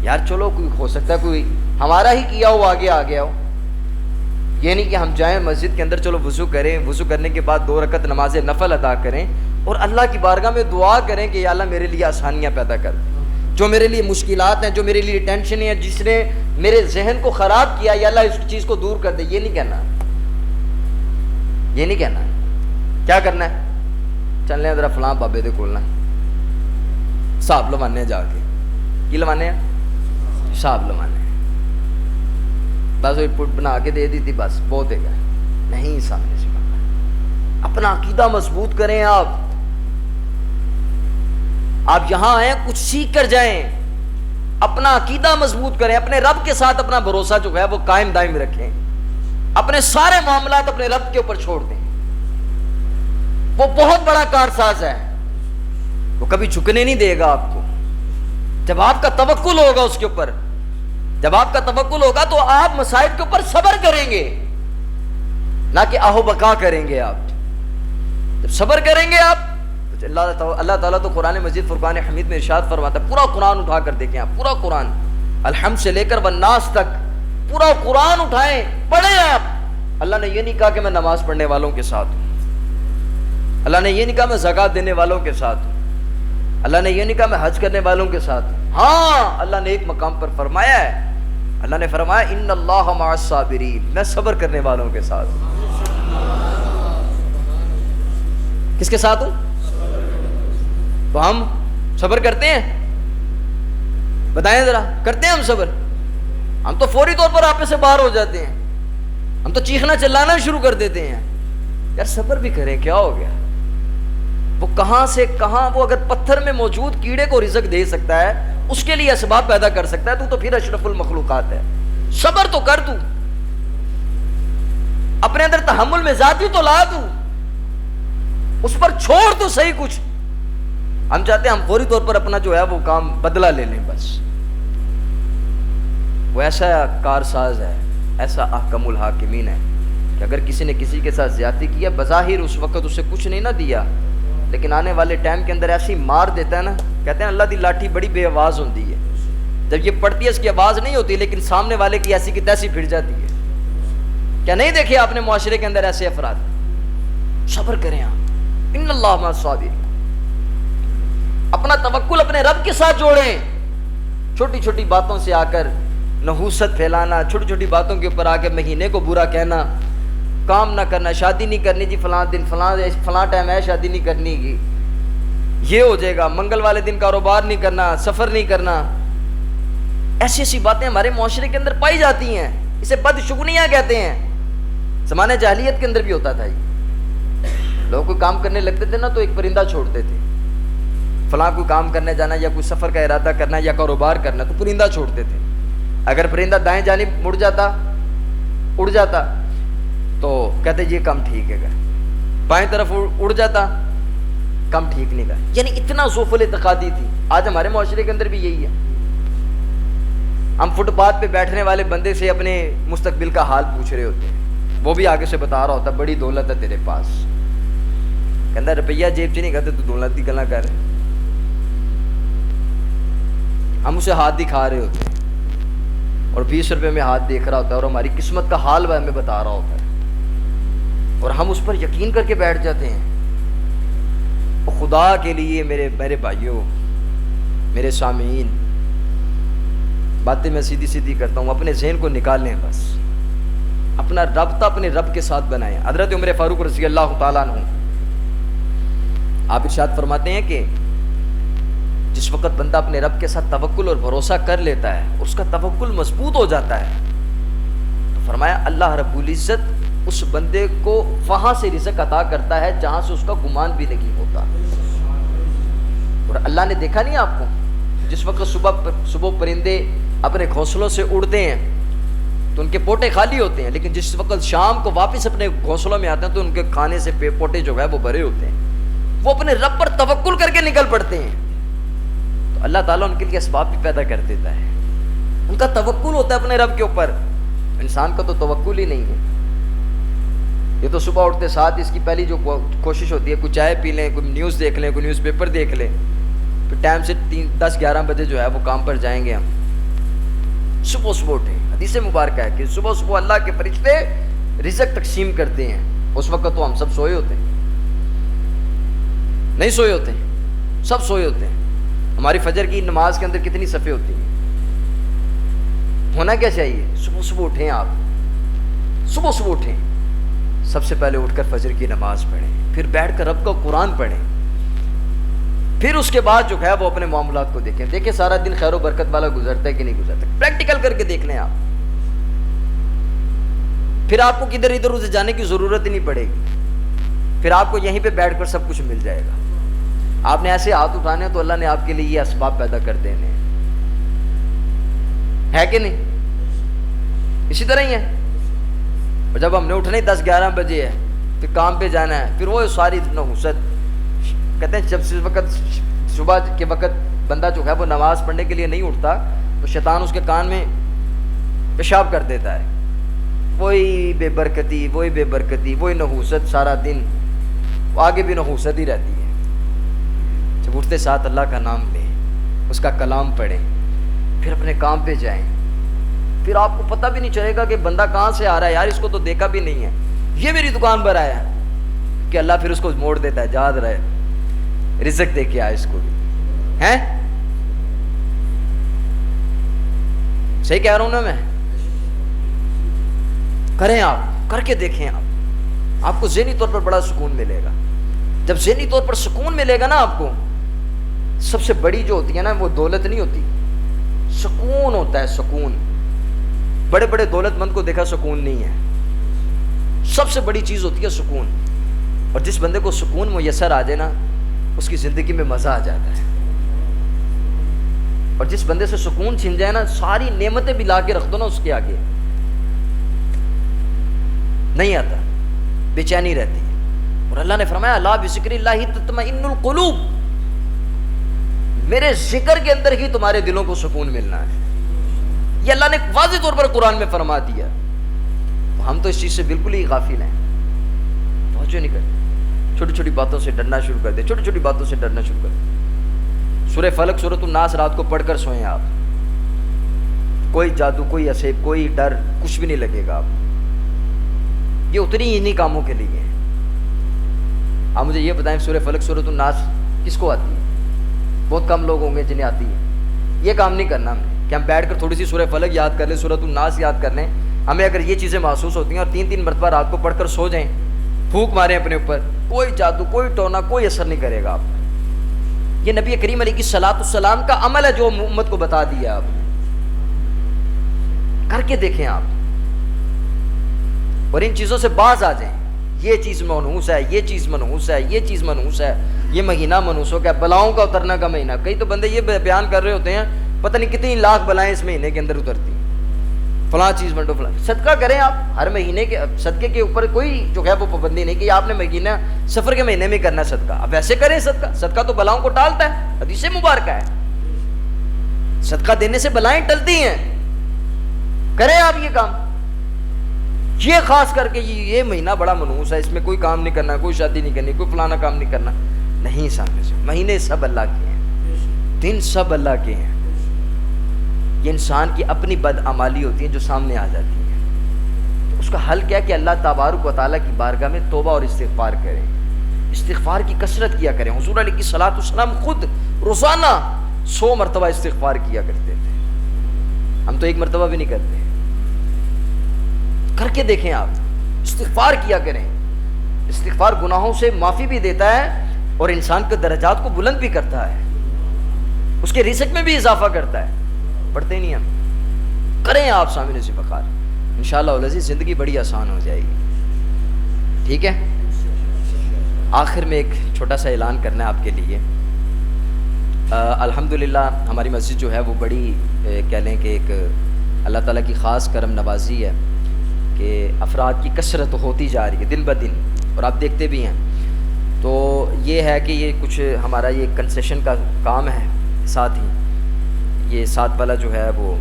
یار چلو کوئی ہو سکتا ہے کوئی ہمارا ہی کیا ہو آگے آ گیا ہو. یہ نہیں کہ ہم جائیں مسجد کے اندر, چلو وضو کریں, وضو کرنے کے بعد 2 رکعت نماز نفل ادا کریں اور اللہ کی بارگاہ میں دعا کریں کہ یا اللہ میرے لیے آسانیاں پیدا کر, جو میرے لیے مشکلات ہیں, جو میرے لیے ٹینشن ہے, جس نے میرے ذہن کو خراب کیا, یا اللہ اس چیز کو دور کر دے. یہ نہیں کہنا, یہ نہیں کہنا. کیا کرنا ہے؟ چلنے ذرا فلاں بابے دے کولنا صاحب لوانے جا کے. کی لوانے ہیں؟ صاحب لوانے. بس وہی پٹ بنا کے دے دی تھی, بس بہت ہے. نہیں, سامنے سے کرنا. اپنا عقیدہ مضبوط کریں. آپ یہاں آئیں کچھ سیکھ کر جائیں. اپنا عقیدہ مضبوط کریں, اپنے رب کے ساتھ اپنا بھروسہ جو ہے وہ قائم دائم رکھیں. اپنے سارے معاملات اپنے رب کے اوپر چھوڑ دیں. وہ بہت بڑا کارساز ہے, وہ کبھی جھکنے نہیں دے گا آپ کو. جب آپ کا توکل ہوگا اس کے اوپر, جب آپ کا توکل ہوگا تو آپ مسائل کے اوپر صبر کریں گے, نہ کہ آہو بقا کریں گے. آپ جب صبر کریں گے آپ تو اللہ تعالیٰ تو قرآن مجید فرقان حمید میں ارشاد فرماتا ہے. پورا قرآن اٹھا کر دیکھیں آپ, پورا قرآن الحمد سے لے کر والناس تک پورا قرآن اٹھائیں, پڑھیں آپ. اللہ نے یہ نہیں کہا کہ میں نماز پڑھنے والوں کے ساتھ ہوں. اللہ نے یہ نہیں کہا میں زکوٰۃ دینے والوں کے ساتھ ہوں. اللہ نے یہ نہیں کہا میں حج کرنے والوں کے ساتھ ہوں. ہاں, اللہ نے ایک مقام پر فرمایا ہے, اللہ نے فرمایا ان اللہ مع الصابرین, میں صبر کرنے والوں کے ساتھ ہوں. کس کے ساتھ ہوں؟ تو ہم صبر کرتے ہیں؟ بتائیں ذرا, کرتے ہیں ہم صبر؟ ہم تو فوری طور پر آپے سے باہر ہو جاتے ہیں, ہم تو چیخنا چلانا شروع کر دیتے ہیں. یار صبر بھی کریں, کیا ہو گیا؟ وہ کہاں سے کہاں, وہ اگر پتھر میں موجود کیڑے کو رزق دے سکتا ہے, اس کے لیے اسباب پیدا کر سکتا ہے, تو پھر اشرف المخلوقات ہے. صبر تو کر, تو اپنے اندر تحمل میں ذاتی تو لا, تو اس پر چھوڑ تو صحیح کچھ. ہم چاہتے ہیں ہم فوری طور پر اپنا جو ہے وہ کام بدلہ لے لیں بس. وہ ایسا کارساز ہے, ایسا احکم الحاکمین ہے کہ اگر کسی نے کسی کے ساتھ زیادتی کیا, بظاہر اس وقت اسے کچھ نہیں نہ دیا, لیکن آنے والے ٹائم کے اندر ایسی مار دیتا ہے نا. کہتے ہیں اللہ دی لاٹھی بڑی بے آواز ہوتی ہے, جب یہ پڑتی ہے اس کی آواز نہیں ہوتی, لیکن سامنے والے کی ایسی کی تیسی پھر جاتی ہے. کیا نہیں دیکھے آپ نے معاشرے کے اندر ایسے افراد؟ صبر کریں آپ, ان اللہ مع الصابرین. اپنا توکل اپنے رب کے ساتھ جوڑیں. چھوٹی چھوٹی باتوں سے آ کر نحوست پھیلانا, چھوٹی چھوٹی باتوں کے اوپر آ کے مہینے کو برا کہنا, کام نہ کرنا, شادی نہیں کرنی جی فلاں دن فلاں ٹائم ہے, شادی نہیں کرنی کی, یہ ہو جائے گا. منگل والے دن کاروبار نہیں کرنا, سفر نہیں کرنا. ایسی ایسی باتیں ہمارے معاشرے کے اندر پائی جاتی ہیں, اسے بدشگونیاں کہتے ہیں. زمانہ جاہلیت کے اندر بھی ہوتا تھا. لوگ کوئی کام کرنے لگتے تھے نا تو ایک پرندہ چھوڑتے تھے. فلاں کوئی کام کرنے جانا یا کوئی سفر کا ارادہ کرنا یا کاروبار کرنا تو پرندہ چھوڑتے تھے. اگر پرندہ دائیں جانب مڑ جاتا, اڑ جاتا, تو کہتے یہ کام ٹھیک ہے. بائیں طرف اڑ جاتا, کام ٹھیک نہیں گا. یعنی اتنا ذوف الاعتقادی تھی. آج ہمارے معاشرے کے اندر بھی یہی ہے. ہم فٹ پاتھ پہ بیٹھنے والے بندے سے اپنے مستقبل کا حال پوچھ رہے ہوتے ہیں, وہ بھی آگے سے بتا رہا ہوتا بڑی دولت ہے تیرے پاس. کہتا روپیہ جیب چ نہیں کرتے, تو دولت کی گلا کر رہے. ہم اسے ہاتھ دکھا رہے ہوتے ہیں اور 20 روپے میں ہاتھ دیکھ رہا ہوتا ہے, اور ہماری قسمت کا حال وہ ہمیں بتا رہا ہوتا ہے, اور ہم اس پر یقین کر کے بیٹھ جاتے ہیں. خدا کے لیے میرے بھائیوں, میرے سامعین, باتیں میں سیدھی سیدھی کرتا ہوں، اپنے ذہن کو نکال لیں، بس اپنا رابطہ اپنے رب کے ساتھ بنائیں۔ حضرت عمر فاروق رضی اللہ تعالیٰ عنہ آپ ارشاد فرماتے ہیں کہ جس وقت بندہ اپنے رب کے ساتھ توکل اور بھروسہ کر لیتا ہے، اس کا توکل مضبوط ہو جاتا ہے، تو فرمایا اللہ رب العزت اس بندے کو وہاں سے رزق عطا کرتا ہے جہاں سے اس کا گمان بھی نہیں ہوتا۔ اور اللہ نے دیکھا نہیں آپ کو، جس وقت صبح پرندے اپنے گھونسلوں سے اڑتے ہیں تو ان کے پوٹے خالی ہوتے ہیں، لیکن جس وقت شام کو واپس اپنے گھونسلوں میں آتے ہیں تو ان کے کھانے سے پوٹے جو ہے وہ بھرے ہوتے ہیں۔ وہ اپنے رب پر توکل کر کے نکل پڑتے ہیں تو اللہ تعالیٰ ان کے لیے اسباب بھی پیدا کر دیتا ہے۔ ان کا توکل ہوتا ہے اپنے رب کے اوپر، انسان کا تو توکل ہی نہیں ہے۔ یہ تو صبح اٹھتے ساتھ اس کی پہلی جو کوشش ہوتی ہے، کوئی چائے پی لیں، کوئی نیوز دیکھ لیں، کوئی نیوز پیپر دیکھ لیں، پھر ٹائم سے 10-11 بجے جو ہے وہ کام پر جائیں گے۔ ہم صبح اٹھیں، حدیث مبارکہ ہے کہ صبح اللہ کے فرشتے رزق تقسیم کرتے ہیں، اس وقت تو ہم سب سوئے ہوتے ہیں، نہیں سوئے ہوتے ہیں، سب سوئے ہوتے ہیں۔ ہماری فجر کی نماز کے اندر کتنی صفیں ہوتی ہیں؟ ہونا کیا چاہیے؟ صبح اٹھیں، آپ صبح اٹھیں، سب سے پہلے اٹھ کر فجر کی نماز پڑھیں، پھر بیٹھ کر رب کا قرآن پڑھیں، پھر اس کے بعد جو ہے وہ اپنے معاملات کو دیکھیں سارا دن خیر و برکت والا گزرتا ہے کہ نہیں گزرتا، پریکٹیکل کر کے دیکھ لیں آپ، پھر آپ کو کدھر ادھر ادھر جانے کی ضرورت ہی نہیں پڑے گی، پھر آپ کو یہیں پہ بیٹھ کر سب کچھ مل جائے گا۔ آپ نے ایسے ہاتھ اٹھانے ہیں تو اللہ نے آپ کے لیے یہ اسباب پیدا کر دینے ہیں، ہے کہ نہیں؟ اسی طرح ہی ہے۔ اور جب ہم نے اٹھنے 10-11 بجے ہے، پھر کام پہ جانا ہے، پھر وہ ساری نحوست، کہتے ہیں جب سے وقت صبح کے وقت بندہ جو ہے وہ نماز پڑھنے کے لیے نہیں اٹھتا تو شیطان اس کے کان میں پیشاب کر دیتا ہے، وہی بے برکتی وہی نحوست سارا دن، وہ آگے بھی نحوست ہی رہتی ہے۔ جب اٹھتے ساتھ اللہ کا نام لیں، اس کا کلام پڑھیں، پھر اپنے کام پہ جائیں، پھر آپ کو پتہ بھی نہیں چلے گا کہ بندہ کہاں سے آ رہا ہے، یار اس کو تو دیکھا بھی نہیں ہے، یہ میری دکان پر آیا ہے، کہ اللہ پھر اس کو موڑ دیتا ہے، یاد رہے رزق دے کے آئے اس کو بھی، ہیں؟ صحیح کہہ رہا ہوں نا میں؟ کریں، آپ کر کے دیکھیں، آپ کو ذہنی طور پر بڑا سکون ملے گا۔ جب ذہنی طور پر سکون ملے گا نا آپ کو، سب سے بڑی جو ہوتی ہے نا وہ دولت نہیں ہوتی، سکون ہوتا ہے، سکون۔ بڑے بڑے دولت مند کو دیکھا سکون نہیں ہے، سب سے بڑی چیز ہوتی ہے سکون۔ اور جس بندے کو سکون میسر آ جائے نا، اس کی زندگی میں مزہ آ جاتا ہے۔ اور جس بندے سے سکون چھن جائے نا، ساری نعمتیں بھی لا کے رکھ دو نا اس کے آگے، نہیں آتا، بے چینی رہتی ہے۔ اور اللہ نے فرمایا الا بذکر اللہ تطمئن القلوب، میرے ذکر کے اندر ہی تمہارے دلوں کو سکون ملنا ہے، یہ اللہ نے واضح طور پر قرآن میں فرما دیا۔ ہم تو اس چیز سے بالکل ہی غافل ہیں، توجہ نہیں کرتے، چھوٹی چھوٹی باتوں سے ڈرنا شروع کر دیں، چھوٹی چھوٹی باتوں سے ڈرنا شروع کر دیں۔ سورہ فلق سورۃ الناس رات کو پڑھ کر سوئیں آپ، کوئی جادو، کوئی اسیب، کوئی ڈر، کچھ بھی نہیں لگے گا آپ۔ یہ اتنی انہی کاموں کے لیے ہے۔ آپ مجھے یہ بتائیں سورہ فلق سورۃ الناس کس کو آتی ہے؟ بہت کم لوگ ہوں گے جنہیں آتی ہے۔ یہ کام نہیں کرنا ہم نے کہ ہم بیٹھ کر تھوڑی سی سورہ فلق یاد کر لیں، سورۃ الناس یاد کر لیں۔ ہمیں اگر یہ چیزیں محسوس ہوتی ہیں اور 3 مرتبہ رات کو پڑھ کر سو جائیں، پھونک ماریں اپنے اوپر، کوئی جادو، کوئی ٹونا، کوئی اثر نہیں کرے گا آپ پر۔ یہ نبی کریم علیہ الصلوۃ والسلام کا عمل ہے جو امت کو بتا دیا آپ نے، کر کے دیکھیں آپ، اور ان چیزوں سے باز آ جائیں۔ یہ چیز منحوس ہے، یہ چیز منحوس ہے، یہ چیز منحوس ہے، یہ مہینہ منحوس ہو گیا، بلاؤں کا اترنا کا مہینہ۔ کئی تو بندے یہ بیان کر رہے ہوتے ہیں پتہ نہیں کتنی لاکھ بلائیں اس مہینے کے اندر اترتی ہیں، فلاں چیز بنٹو فلاں۔ صدقہ کریں آپ، ہر مہینے کے صدقے کے اوپر کوئی جو ہے وہ پابندی نہیں کہ آپ نے مہینہ سفر کے مہینے میں کرنا صدقہ، آپ ویسے کریں صدقہ، صدقہ تو بلاؤں کو ٹالتا ہے، حدیث مبارکہ ہے، صدقہ دینے سے بلائیں ٹلتی ہیں، کریں آپ یہ کام۔ یہ خاص کر کے یہ مہینہ بڑا منحوس ہے، اس میں کوئی کام نہیں کرنا، کوئی شادی نہیں کرنی، کوئی فلانا کام نہیں کرنا، نہیں سامنے سے۔ مہینے سب اللہ کے ہیں، دن سب اللہ کے ہیں، یہ انسان کی اپنی بدعمالی ہوتی ہیں جو سامنے آ جاتی ہیں۔ تو اس کا حل کیا کہ اللہ تبارک و تعالیٰ کی بارگاہ میں توبہ اور استغفار کریں، استغفار کی کثرت کیا کریں۔ حضور علیہ الصلوۃ والسلام خود روزانہ 100 مرتبہ استغفار کیا کرتے تھے، ہم تو ایک مرتبہ بھی نہیں کرتے. کر کے دیکھیں آپ, استغفار کیا کریں. استغفار گناہوں سے معافی بھی دیتا ہے اور انسان کے درجات کو بلند بھی کرتا ہے, اس کے رزق میں بھی اضافہ کرتا ہے. پڑھتے نہیں ہم, کریں آپ سامنے سے بخار, انشاءاللہ العزیز زندگی بڑی آسان ہو جائے گی. ٹھیک ہے, آخر میں ایک چھوٹا سا اعلان کرنا ہے آپ کے لیے. الحمدللہ ہماری مسجد جو ہے وہ بڑی کہہ لیں کہ ایک اللہ تعالیٰ کی خاص کرم نوازی ہے کہ افراد کی کثرت ہوتی جا رہی ہے دن بدن, اور آپ دیکھتے بھی ہیں. تو یہ ہے کہ یہ کچھ ہمارا یہ کنسیشن کا کام ہے, ساتھ ہی یہ ساتھ والا جو ہے وہ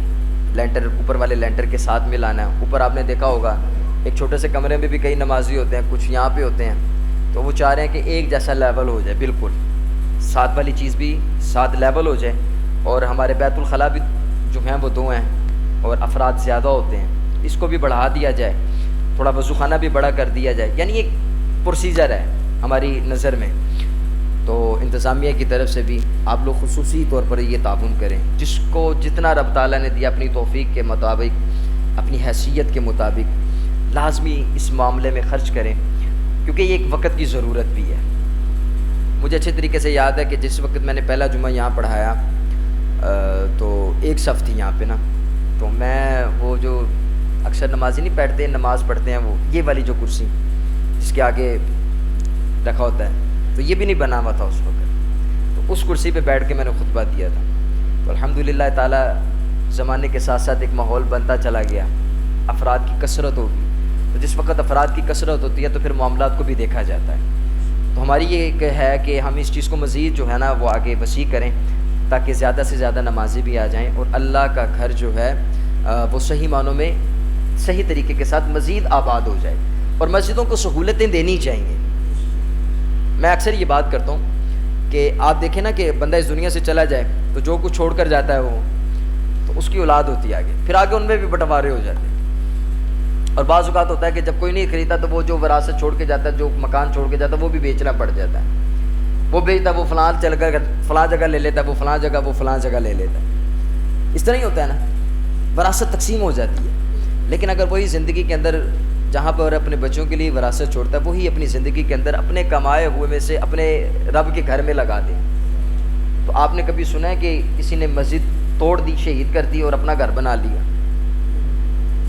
لینٹر, اوپر والے لینٹر کے ساتھ میں لانا ہے. اوپر آپ نے دیکھا ہوگا ایک چھوٹے سے کمرے میں بھی کئی نمازی ہوتے ہیں, کچھ یہاں پہ ہوتے ہیں, تو وہ چاہ رہے ہیں کہ ایک جیسا لیول ہو جائے, بالکل ساتھ والی چیز بھی ساتھ لیول ہو جائے. اور ہمارے بیت الخلاء بھی جو ہیں وہ 2 ہیں اور افراد زیادہ ہوتے ہیں, اس کو بھی بڑھا دیا جائے, تھوڑا وضو خانہ بھی بڑا کر دیا جائے. یعنی ایک پروسیجر ہے ہماری نظر میں. تو انتظامیہ کی طرف سے بھی آپ لوگ خصوصی طور پر یہ تعاون کریں, جس کو جتنا رب تعالیٰ نے دیا اپنی توفیق کے مطابق, اپنی حیثیت کے مطابق لازمی اس معاملے میں خرچ کریں, کیونکہ یہ ایک وقت کی ضرورت بھی ہے. مجھے اچھے طریقے سے یاد ہے کہ جس وقت میں نے پہلا جمعہ یہاں پڑھایا تو ایک صف تھی یہاں پہ نا, تو میں وہ جو اکثر نمازی نہیں بیٹھتے, نماز پڑھتے ہیں, وہ یہ والی جو کرسی جس کے آگے رکھا ہوتا ہے, تو یہ بھی نہیں بنا ہوا تھا اس وقت. تو اس کرسی پہ بیٹھ کے میں نے خطبہ دیا تھا. تو الحمدللہ تعالیٰ زمانے کے ساتھ ساتھ ایک ماحول بنتا چلا گیا, افراد کی کثرت ہوگی. تو جس وقت افراد کی کثرت ہوتی ہے تو پھر معاملات کو بھی دیکھا جاتا ہے. تو ہماری یہ ایک ہے کہ ہم اس چیز کو مزید جو ہے نا وہ آگے وسیع کریں, تاکہ زیادہ سے زیادہ نمازی بھی آ جائیں, اور اللہ کا گھر جو ہے وہ صحیح معنوں میں صحیح طریقے کے ساتھ مزید آباد ہو جائے. اور مسجدوں کو سہولتیں دینی چاہیے. میں اکثر یہ بات کرتا ہوں کہ آپ دیکھیں نا کہ بندہ اس دنیا سے چلا جائے تو جو کچھ چھوڑ کر جاتا ہے وہ, تو اس کی اولاد ہوتی ہے آگے, پھر آگے ان میں بھی بٹوارے ہو جاتے ہیں. اور بعض اوقات ہوتا ہے کہ جب کوئی نہیں خریدتا تو وہ جو وراثت چھوڑ کے جاتا ہے, جو مکان چھوڑ کے جاتا ہے, وہ بھی بیچنا پڑ جاتا ہے. وہ بیچتا ہے, وہ فلاں چل کر فلاں جگہ لے لیتا ہے, وہ فلاں جگہ لے لیتا ہے. اس طرح ہی ہوتا ہے نا, وراثت تقسیم ہو جاتی ہے. لیکن اگر وہی زندگی کے اندر جہاں پر اپنے بچوں کے لیے وراثت چھوڑتا ہے, وہی اپنی زندگی کے اندر اپنے کمائے ہوئے میں سے اپنے رب کے گھر میں لگا دے. تو آپ نے کبھی سنا ہے کہ کسی نے مسجد توڑ دی, شہید کر دی اور اپنا گھر بنا لیا؟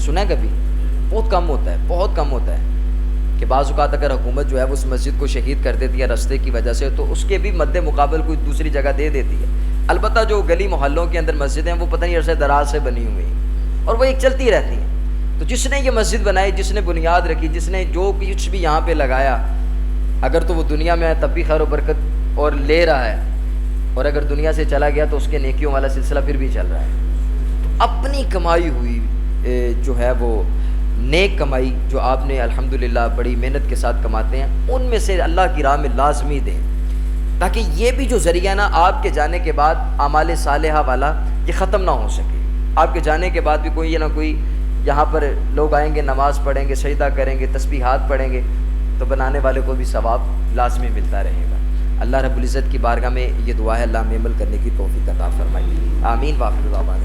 سنا ہے کبھی؟ بہت کم ہوتا ہے, بہت کم ہوتا ہے. کہ بعض اوقات اگر حکومت جو ہے وہ اس مسجد کو شہید کر دیتی ہے رستے کی وجہ سے, تو اس کے بھی مد مقابل کوئی دوسری جگہ دے دیتی ہے. البتہ جو گلی محلوں کے اندر مسجدیں ہیں وہ پتہ نہیں عرصے دراز سے بنی ہوئی ہیں, اور وہ ایک چلتی رہتی ہیں. تو جس نے یہ مسجد بنائی, جس نے بنیاد رکھی, جس نے جو کچھ بھی یہاں پہ لگایا, اگر تو وہ دنیا میں ہے تب بھی خیر و برکت اور لے رہا ہے, اور اگر دنیا سے چلا گیا تو اس کے نیکیوں والا سلسلہ پھر بھی چل رہا ہے. تو اپنی کمائی ہوئی جو ہے وہ نیک کمائی جو آپ نے الحمدللہ بڑی محنت کے ساتھ کماتے ہیں, ان میں سے اللہ کی راہ میں لازمی دیں, تاکہ یہ بھی جو ذریعہ نا آپ کے جانے کے بعد اعمال صالحہ والا یہ ختم نہ ہو سکے. آپ کے جانے کے بعد بھی کوئی یا نہ کوئی یہاں پر لوگ آئیں گے, نماز پڑھیں گے, سجدہ کریں گے, تسبیحات پڑھیں گے, تو بنانے والے کو بھی ثواب لازمی ملتا رہے گا. اللہ رب العزت کی بارگاہ میں یہ دعا ہے, اللہ ہمیں عمل کرنے کی توفیق عطا فرمائے. آمین. وآخر دعوانا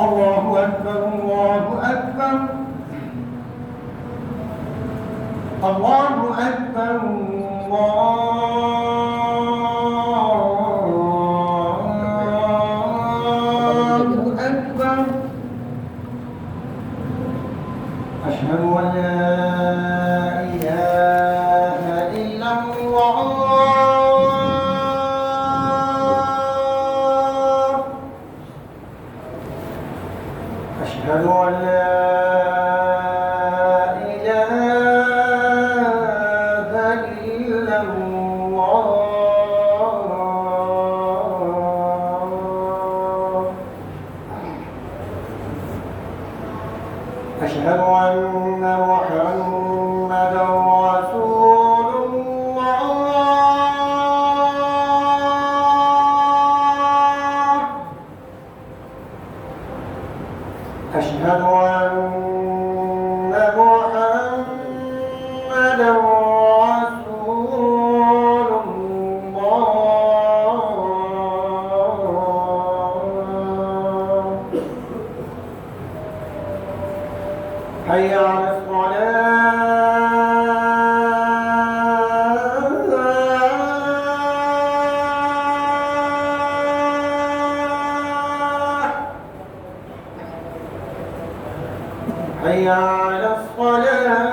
الله أكبر الله أكبر الله أكبر الله أكبر أشهد أن لا إله إلا الله أشهد أن لا إله إلا الله أشهد أن محمدا رسول الله أشهد أن محمدا رسول الله حي على الصلاة حي على الصلاة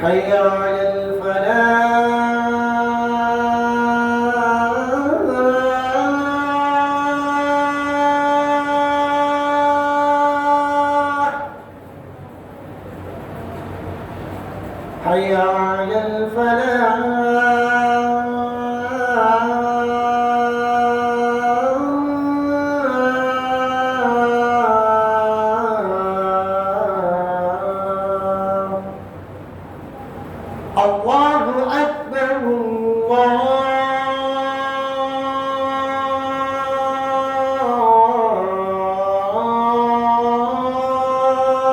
حي على الفلاح حي على الفلاح الله أكبر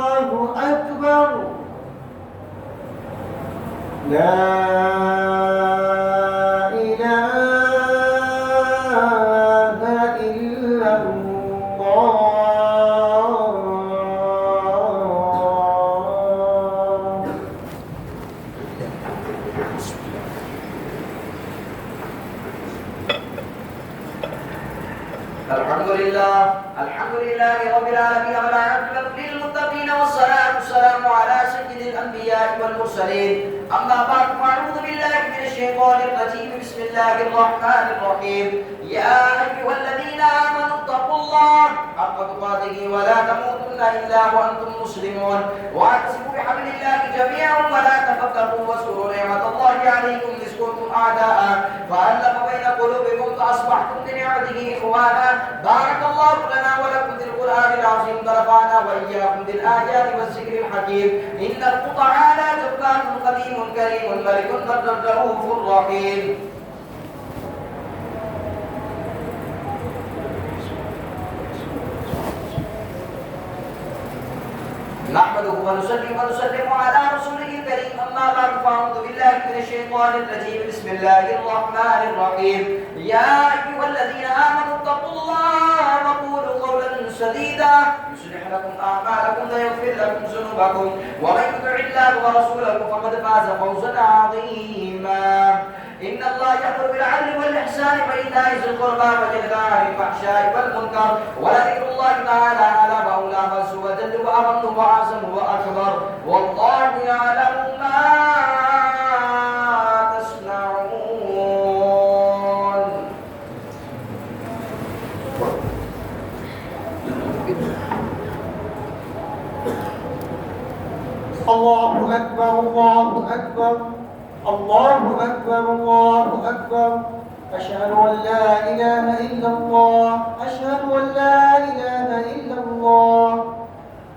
الله أكبر لا إله إلا الله الحمد لله رب العالمين والعاقبة للمتقين والصلاة والسلام على سيد الأنبياء والمرسلين أما بعد فأعوذ بالله من الشيطان الرجيم بسم الله الرحمن الرحيم يا أيها الذين آمنوا اتقوا الله حق تقاته ولا تموتن إلا وأنتم مسلمون واعتصموا بحبل الله جميعا ولا تفرقوا واذكروا نعمة الله عليكم إذ كنتم أعداء فألف بين قلوبكم فأصبحتم بنعمته إخوانا بارك الله لنا ولكم في القرآن العظيم ونفعنا وإياكم بالآيات والذكر الحكيم إن تعالى جبار قديم كريم ملك بر رؤوف رحيم نحمده ونصلي ونسلم على رسوله الكريم أما بعد فأعوذ بالله من الشيطان الرجيم بسم الله الرحمن الرحيم يا أيها الذين آمنوا اتقوا الله وقولوا قولا سديدا يصلح لكم أعمالكم ويغفر لكم ذنوبكم ومن يطع الله ورسوله فقد فاز فوزا عظيما إن الله يأمر بالعدل والإحسان وإيتاء ذي القربى وينهى عن الفحشاء والمنكر ولذكر الله تعالى أعلم وأولى عز وجل وأهم وأعظم وأكبر والله يعلم ما تصنعون. الله أكبر الله أكبر الله أكبر الله أكبر أشهد أن لا إله إلا الله أشهد أن لا إله إلا الله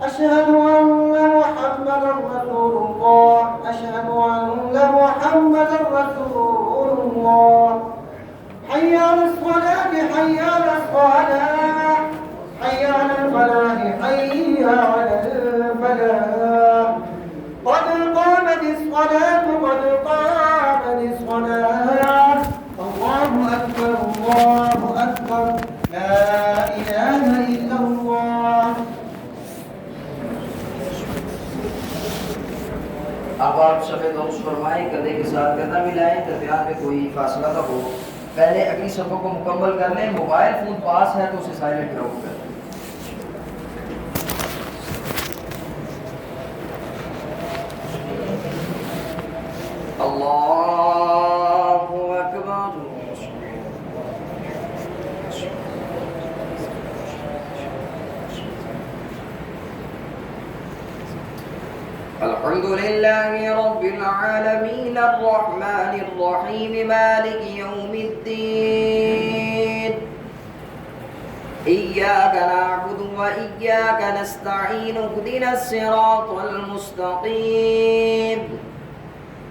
أشهد أن محمدا رسول الله أشهد أن محمدا رسول الله حي على الصلاة حي على الصلاة حي على الفلاح حي على الفلاح قد قامت الصلاة قد قامت الصلاة الله أكبر الله أكبر لا إله إلا الله. اب آپ سفید درست فرمائیں گدے کے ساتھ گدا ملائیں درمیان میں کوئی فاصلہ نہ ہو. پہلے اگلی صفوں کو مکمل کر لیں. موبائل فون پاس ہے تو اسے سائلنٹ رکھو. اللہ اکبر. الحمد لله رب العالمين الرحمن الرحيم مالك يوم الدين إياك نعبد وإياك نستعين اهدنا الصراط المستقيم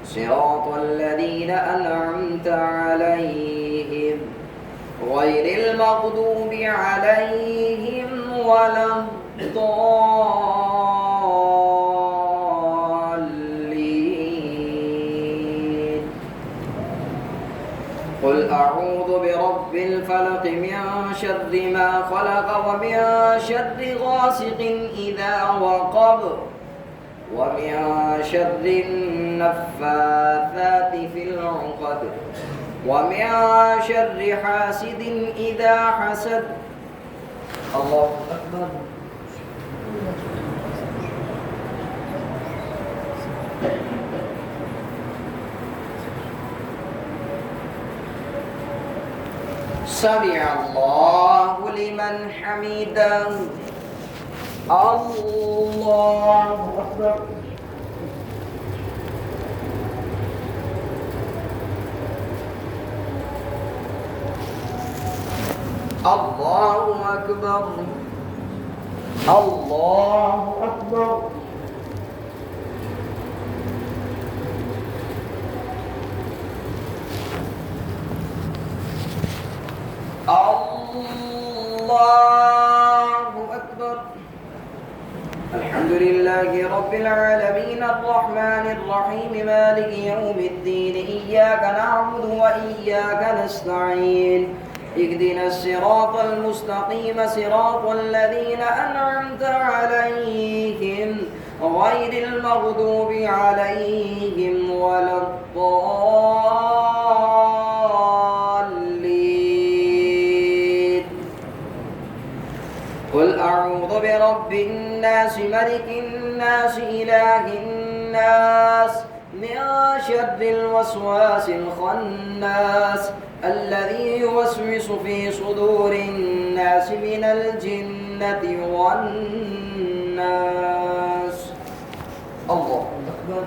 صراط الذين أنعمت عليهم غير المغضوب عليهم ولا الضالين. قل أعوذ برب الفلق من شر ما خلق ومن شر غاسق إذا وقب ومن شر النفاثات في العقد ومن شر حاسد إذا حسد. الله أكبر. سمع الله لمن حمده. الله أكبر. الله أكبر. الله أكبر. الله أكبر. الحمد لله رب العالمين الرحمن الرحيم مالك يوم الدين إياك نعبد وإياك نستعين اهدنا الصراط المستقيم صراط الذين أنعمت عليهم غير المغضوب عليهم ولا الضالين. قل أعوذ برب الناس ملك الناس إله الناس من شر الوسواس الخناس الذي يوسوس في صدور الناس من الجنة والناس. الله أكبر.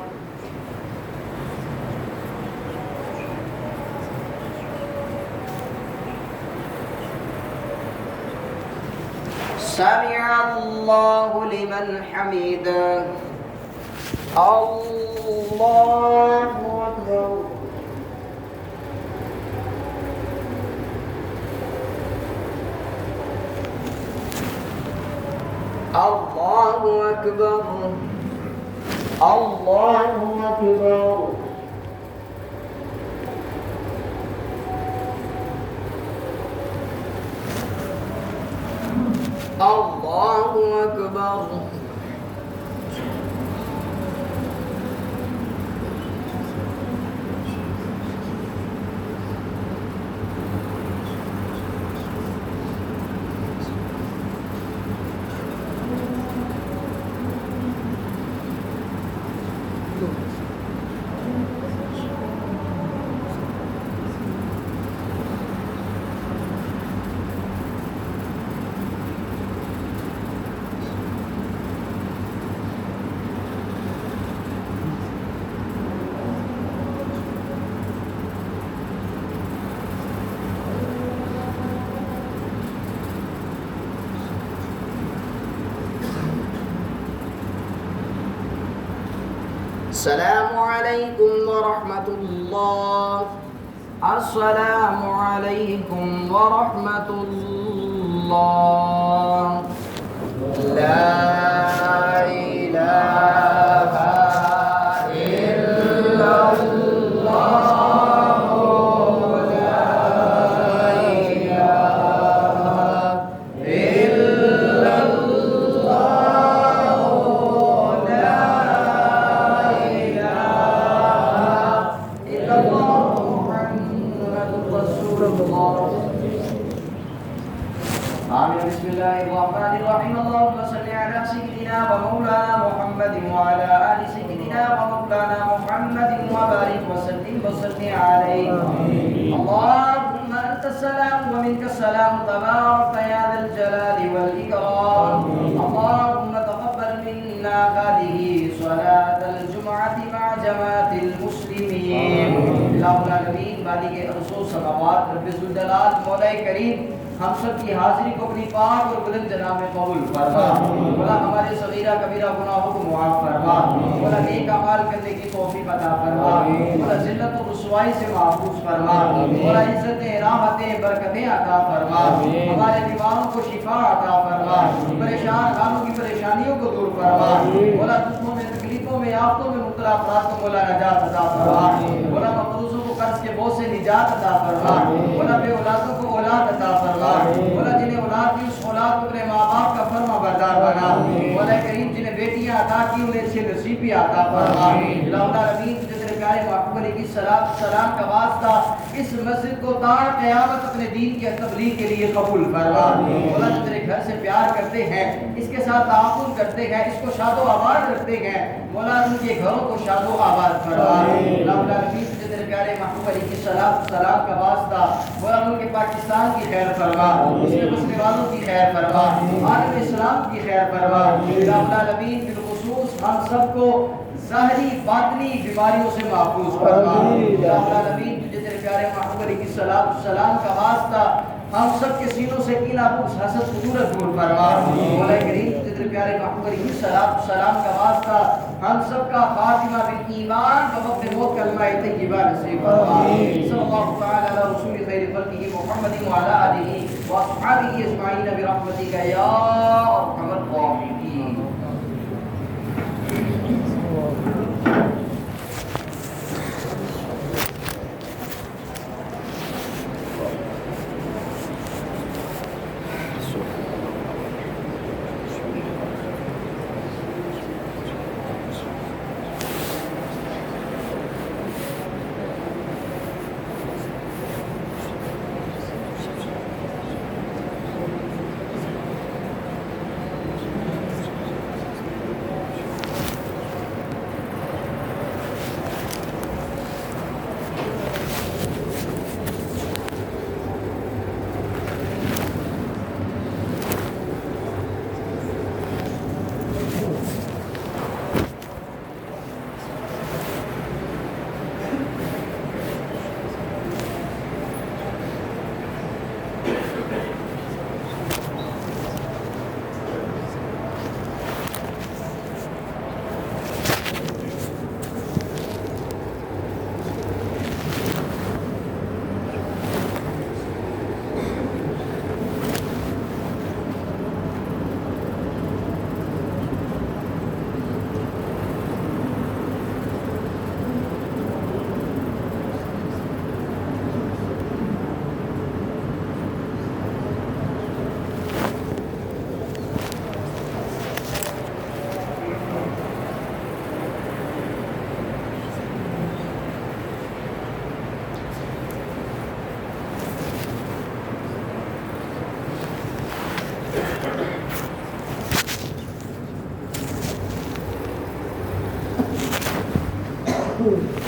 سمع الله لمن حمده. الله أكبر. الله أكبر. الله أكبر. اللہ اکبر السلام علیکم ورحمۃ اللہ السلام علیکم ورحمۃ اللہ لا الہ الا اللہ لا الہ الا اللہ لا آمين بسم الله الرحمن الرحيم اللهم صل على سيدنا ومولانا محمد وعلى آل سيدنا ومولانا محمد وبارك وسلم عليه اللهم أنت السلام ومنك السلام تبارك يا ذا الجلال والإكرام اللهم تقبل منا هذه صلاة الجمعة مع جماعة المسلمين اللهم العالمين مالك الأرض والسماوات رب الجلال مولا کریم ہم سب کی حاضری کو اپنی پاک اور بلند جناب میں قبول فرما مولا ہمارے صغیرہ کبیرہ گناہوں کو معاف فرما مولا نیک اعمال کرنے کی توفیق عطا فرما مولا ذلت و رسوائی سے محفوظ فرما مولا عزتیں راحتیں برکتیں عطا فرما ہمارے بیماروں کو شفا عطا فرما پریشان حالوں کی پریشانیوں کو دور فرما مولا دکھوں میں تکلیفوں میں آفتوں میں مبتلا افراد کو مولا نجات عطا فرما مولا مقروضوں کو قرض کے بوجھ سے نجات عطا فرما مولا بے اولادوں کو اولاد عطا فرما مولا جنہیں اولاد کی اس اولاد کو اپنے ماں باپ کا فرما بردار بنا مولا کریم جنہیں بیٹیاں عطا کی انہیں اچھے نصیبی عطا فرما اللہم العالمین تجھے تیرے پیارے محبوب علیہ کی سلام کا واسطہ اس مسجد کو تا قیامت اپنے دین کی تبلیغ کے لیے قبول فرما مولا جو تیرے گھر سے پیار کرتے ہیں اس کے ساتھ تعاون کرتے ہیں اس کو شاد و آباد رکھتے ہیں مولا ان کے گھروں کو شاد و آباد فرما اللہم العالمین تجھے تیرے پیارے محبوب علیہ کی سلام کا واسطہ مولا ملک پاکستان کی خیر فرما اس میں بسنے والوں کی خیر فرما عالم اسلام کی خیر فرما اللہم العالمین بالخصوص ہم سب کو ظاہری باطنی بیماریوں سے محفوظ فرما اللہم العالمین تجھے تیرے پیارے محبوب علیہ کی سلام کا واسطہ ہم سب کے سینوں سے کینہ بغض حسد خجورت دور فرما مولا کریم تجھے تیرے پیارے محبوب علیہ کی سلام کا واسطہ ہم سب کا خاتمہ بالایمان بوقت موت کلمہ طیبہ نصیب فرما صلی اللہ تعالی علی رسول خیر خلقہ محمد وعلی آلہ واصحابہ اجمعین برحمتک یا ارحم الراحمین Ooh.